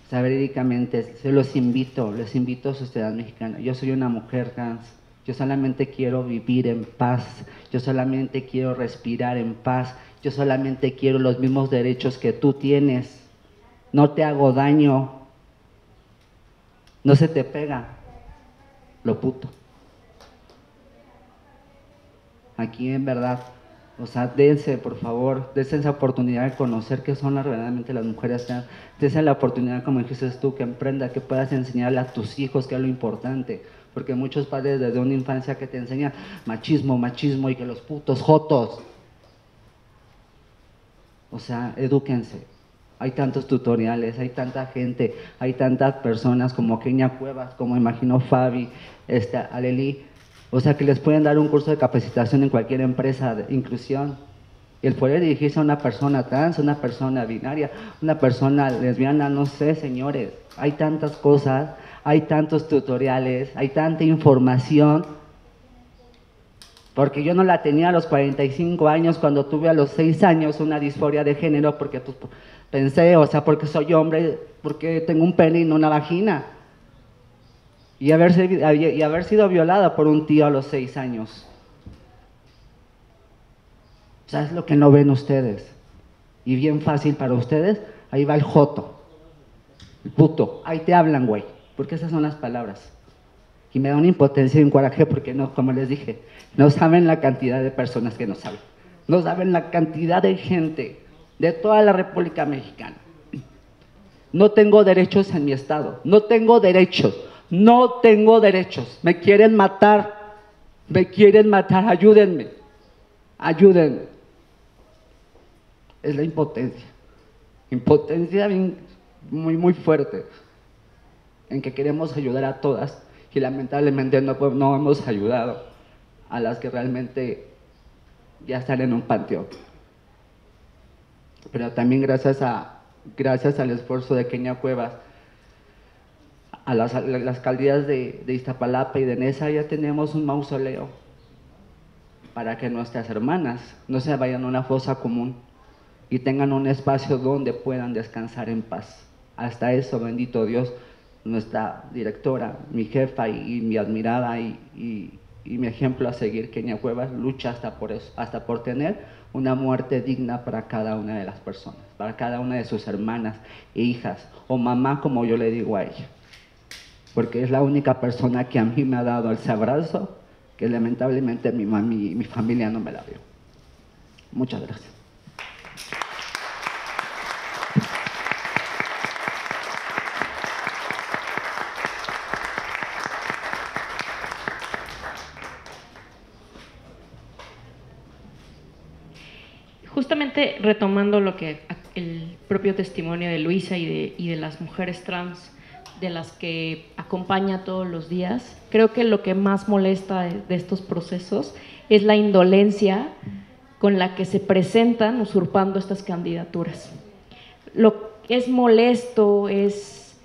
O sea, verídicamente, les invito a sociedad mexicana. Yo soy una mujer trans, yo solamente quiero vivir en paz, yo solamente quiero respirar en paz, yo solamente quiero los mismos derechos que tú tienes. No te hago daño, no se te pega lo puto. Aquí en verdad, o sea, dense, por favor, dense esa oportunidad de conocer qué son verdaderamente las mujeres trans, dense la oportunidad, como dijiste tú, que emprenda, que puedas enseñarle a tus hijos qué es lo importante, porque muchos padres desde una infancia que te enseñan machismo, y que los putos jotos, o sea, edúquense. Hay tantos tutoriales, hay tanta gente, hay tantas personas como Kenia Cuevas, como imagino Fabi, Aleli, o sea, que les pueden dar un curso de capacitación en cualquier empresa de inclusión. Y el poder dirigirse a una persona trans, una persona binaria, una persona lesbiana, no sé, señores. Hay tantas cosas, hay tantos tutoriales, hay tanta información. Porque yo no la tenía a los 45 años, cuando tuve a los 6 años una disforia de género, porque pensé, o sea, porque soy hombre, porque tengo un pene y no una vagina. Y haber sido violada por un tío a los 6 años. O sea, es lo que no ven ustedes. Y bien fácil para ustedes, ahí va el joto, el puto, ahí te hablan, güey, porque esas son las palabras. Y me da una impotencia y un coraje porque, no, como les dije, no saben la cantidad de personas que no saben. No saben la cantidad de gente de toda la República Mexicana. No tengo derechos en mi estado, no tengo derechos. No tengo derechos, me quieren matar, ayúdenme, ayúdenme. Es la impotencia muy, muy fuerte, en que queremos ayudar a todas y lamentablemente no hemos ayudado a las que realmente ya están en un panteón. Pero también gracias al esfuerzo de Kenia Cuevas, a las alcaldías de Iztapalapa y de Neza ya tenemos un mausoleo para que nuestras hermanas no se vayan a una fosa común y tengan un espacio donde puedan descansar en paz. Hasta eso, bendito Dios, nuestra directora, mi jefa y mi admirada y mi ejemplo a seguir, Kenia Cuevas, lucha hasta por eso, hasta por tener una muerte digna para cada una de las personas, para cada una de sus hermanas e hijas, o mamá, como yo le digo a ella. Porque es la única persona que a mí me ha dado ese abrazo, que lamentablemente mi familia no me la dio. Muchas gracias. Justamente retomando lo que el propio testimonio de Luisa y de las mujeres trans, de las que acompaña todos los días, creo que lo que más molesta de estos procesos es la indolencia con la que se presentan usurpando estas candidaturas. Lo que es molesto es,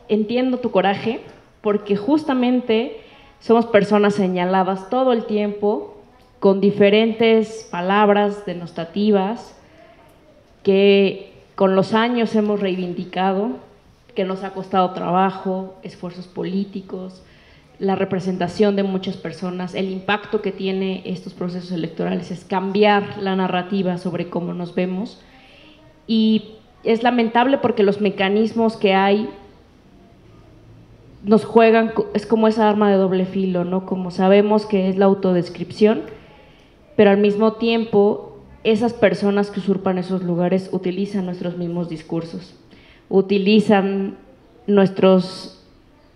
entiendo tu coraje, porque justamente somos personas señaladas todo el tiempo con diferentes palabras denostativas que con los años hemos reivindicado, que nos ha costado trabajo, esfuerzos políticos, la representación de muchas personas. El impacto que tiene estos procesos electorales es cambiar la narrativa sobre cómo nos vemos, y es lamentable porque los mecanismos que hay nos juegan, es como esa arma de doble filo, ¿no? Como sabemos que es la autodescripción, pero al mismo tiempo esas personas que usurpan esos lugares utilizan nuestros mismos discursos, utilizan nuestros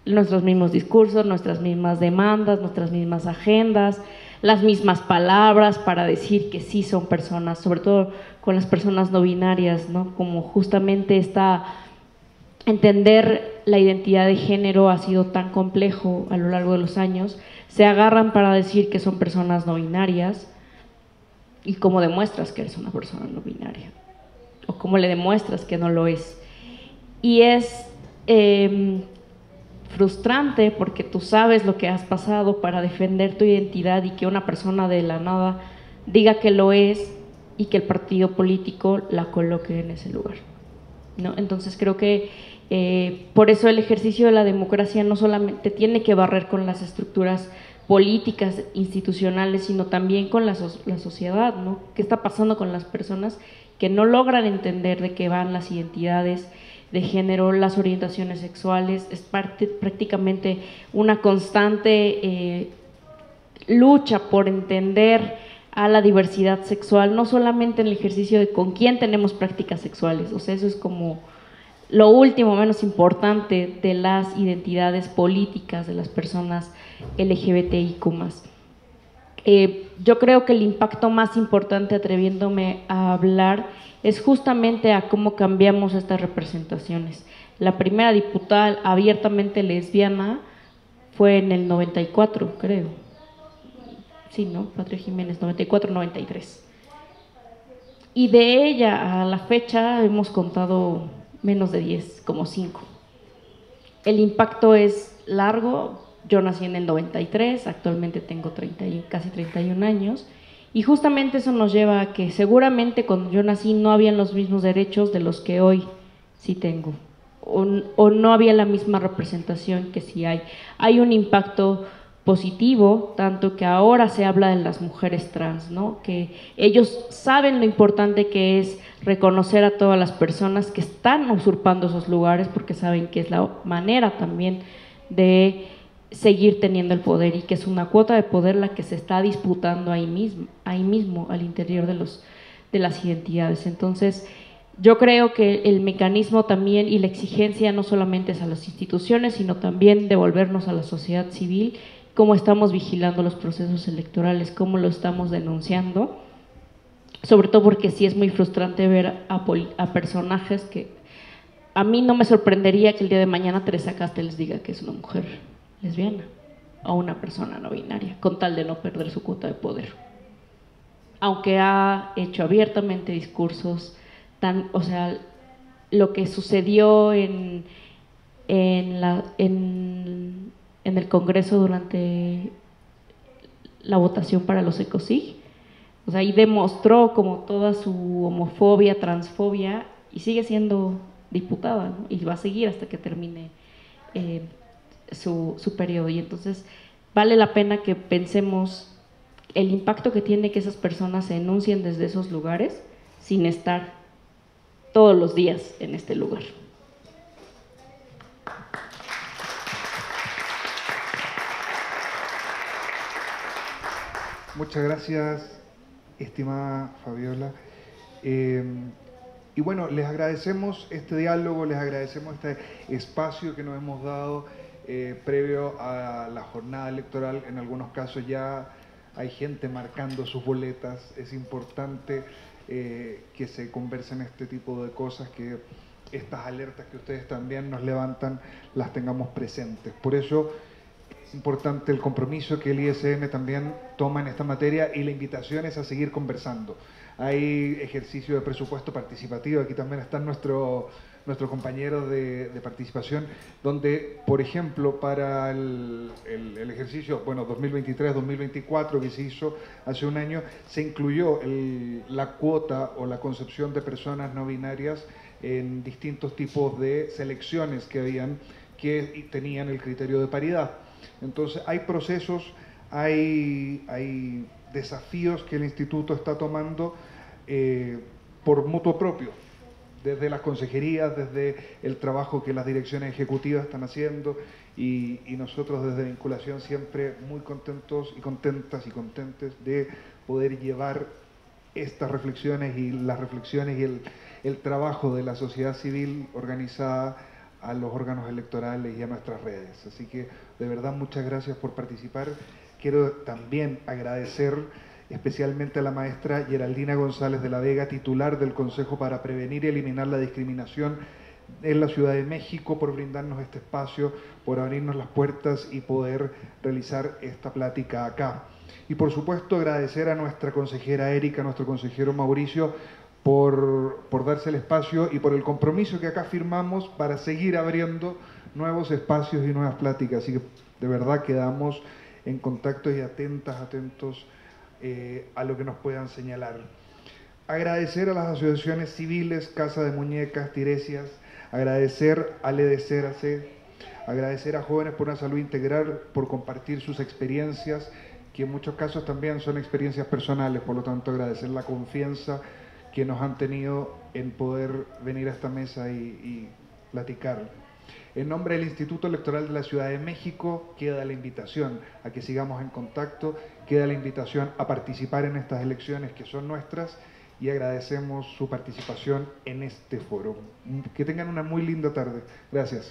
mismos discursos, nuestras mismas demandas, nuestras mismas agendas, las mismas palabras para decir que sí son personas, sobre todo con las personas no binarias, ¿no? Como justamente entender la identidad de género ha sido tan complejo a lo largo de los años, se agarran para decir que son personas no binarias. ¿Y cómo demuestras que eres una persona no binaria? ¿O cómo le demuestras que no lo es? Y es frustrante porque tú sabes lo que has pasado para defender tu identidad y que una persona de la nada diga que lo es y que el partido político la coloque en ese lugar, ¿no? Entonces creo que por eso el ejercicio de la democracia no solamente tiene que barrer con las estructuras políticas, institucionales, sino también con la sociedad, ¿no? ¿Qué está pasando con las personas que no logran entender de qué van las identidades de género, las orientaciones sexuales? Es prácticamente una constante lucha por entender a la diversidad sexual, no solamente en el ejercicio de con quién tenemos prácticas sexuales, o sea, eso es como lo último menos importante de las identidades políticas de las personas LGBTIQ+. Yo creo que el impacto más importante, atreviéndome a hablar, es justamente a cómo cambiamos estas representaciones. La primera diputada abiertamente lesbiana fue en el 94, creo. Sí, ¿no? Patria Jiménez, 94-93. Y de ella a la fecha hemos contado menos de 10, como 5. El impacto es largo. Yo nací en el 93, actualmente tengo casi 31 años, y justamente eso nos lleva a que seguramente cuando yo nací no habían los mismos derechos de los que hoy sí tengo, o no había la misma representación que sí hay. Hay un impacto positivo, tanto que ahora se habla de las mujeres trans, ¿no? Que ellos saben lo importante que es reconocer a todas las personas que están usurpando esos lugares, porque saben que es la manera también de seguir teniendo el poder, y que es una cuota de poder la que se está disputando ahí mismo al interior de las identidades. Entonces yo creo que el mecanismo también y la exigencia no solamente es a las instituciones, sino también devolvernos a la sociedad civil, cómo estamos vigilando los procesos electorales, cómo lo estamos denunciando, sobre todo porque sí es muy frustrante ver a personajes que a mí no me sorprendería que el día de mañana Teresa Castells diga que es una mujer lesbiana o una persona no binaria, con tal de no perder su cuota de poder, aunque ha hecho abiertamente discursos o sea, lo que sucedió en el Congreso durante la votación para los ECOSIG, o sea, ahí demostró como toda su homofobia, transfobia, y sigue siendo diputada, ¿no? Y va a seguir hasta que termine su periodo. Y entonces vale la pena que pensemos el impacto que tiene que esas personas se enuncien desde esos lugares sin estar todos los días en este lugar. Muchas gracias, estimada Fabiola. Y bueno, les agradecemos este diálogo, les agradecemos este espacio que nos hemos dado previo a la jornada electoral. En algunos casos ya hay gente marcando sus boletas. Es importante que se conversen este tipo de cosas, que estas alertas que ustedes también nos levantan las tengamos presentes. Por eso es importante el compromiso que el ISM también toma en esta materia, y la invitación es a seguir conversando. Hay ejercicio de presupuesto participativo, aquí también están nuestros compañeros de participación, donde, por ejemplo, para el ejercicio 2023-2024 que se hizo hace un año, se incluyó la cuota o la concepción de personas no binarias en distintos tipos de selecciones que habían que tenían el criterio de paridad. Entonces hay procesos, hay desafíos que el instituto está tomando por mutuo propio, desde las consejerías, desde el trabajo que las direcciones ejecutivas están haciendo y nosotros desde Vinculación siempre muy contentos y contentas y contentes de poder llevar estas reflexiones y las reflexiones y el trabajo de la sociedad civil organizada a los órganos electorales y a nuestras redes. Así que de verdad muchas gracias por participar. Quiero también agradecer especialmente a la maestra Geraldina González de la Vega, titular del Consejo para Prevenir y Eliminar la Discriminación en la Ciudad de México, por brindarnos este espacio, por abrirnos las puertas y poder realizar esta plática acá. Y por supuesto agradecer a nuestra consejera Erika, a nuestro consejero Mauricio, por darse el espacio y por el compromiso que acá firmamos para seguir abriendo nuevos espacios y nuevas pláticas. Así que de verdad quedamos en contacto y atentos a lo que nos puedan señalar. Agradecer a las asociaciones civiles, Casa de Muñecas, Tiresias, agradecer al EDCRC, agradecer a Jóvenes por una Salud Integral por compartir sus experiencias, que en muchos casos también son experiencias personales, por lo tanto agradecer la confianza que nos han tenido en poder venir a esta mesa y platicar. En nombre del Instituto Electoral de la Ciudad de México queda la invitación a que sigamos en contacto, queda la invitación a participar en estas elecciones que son nuestras y agradecemos su participación en este foro. Que tengan una muy linda tarde. Gracias.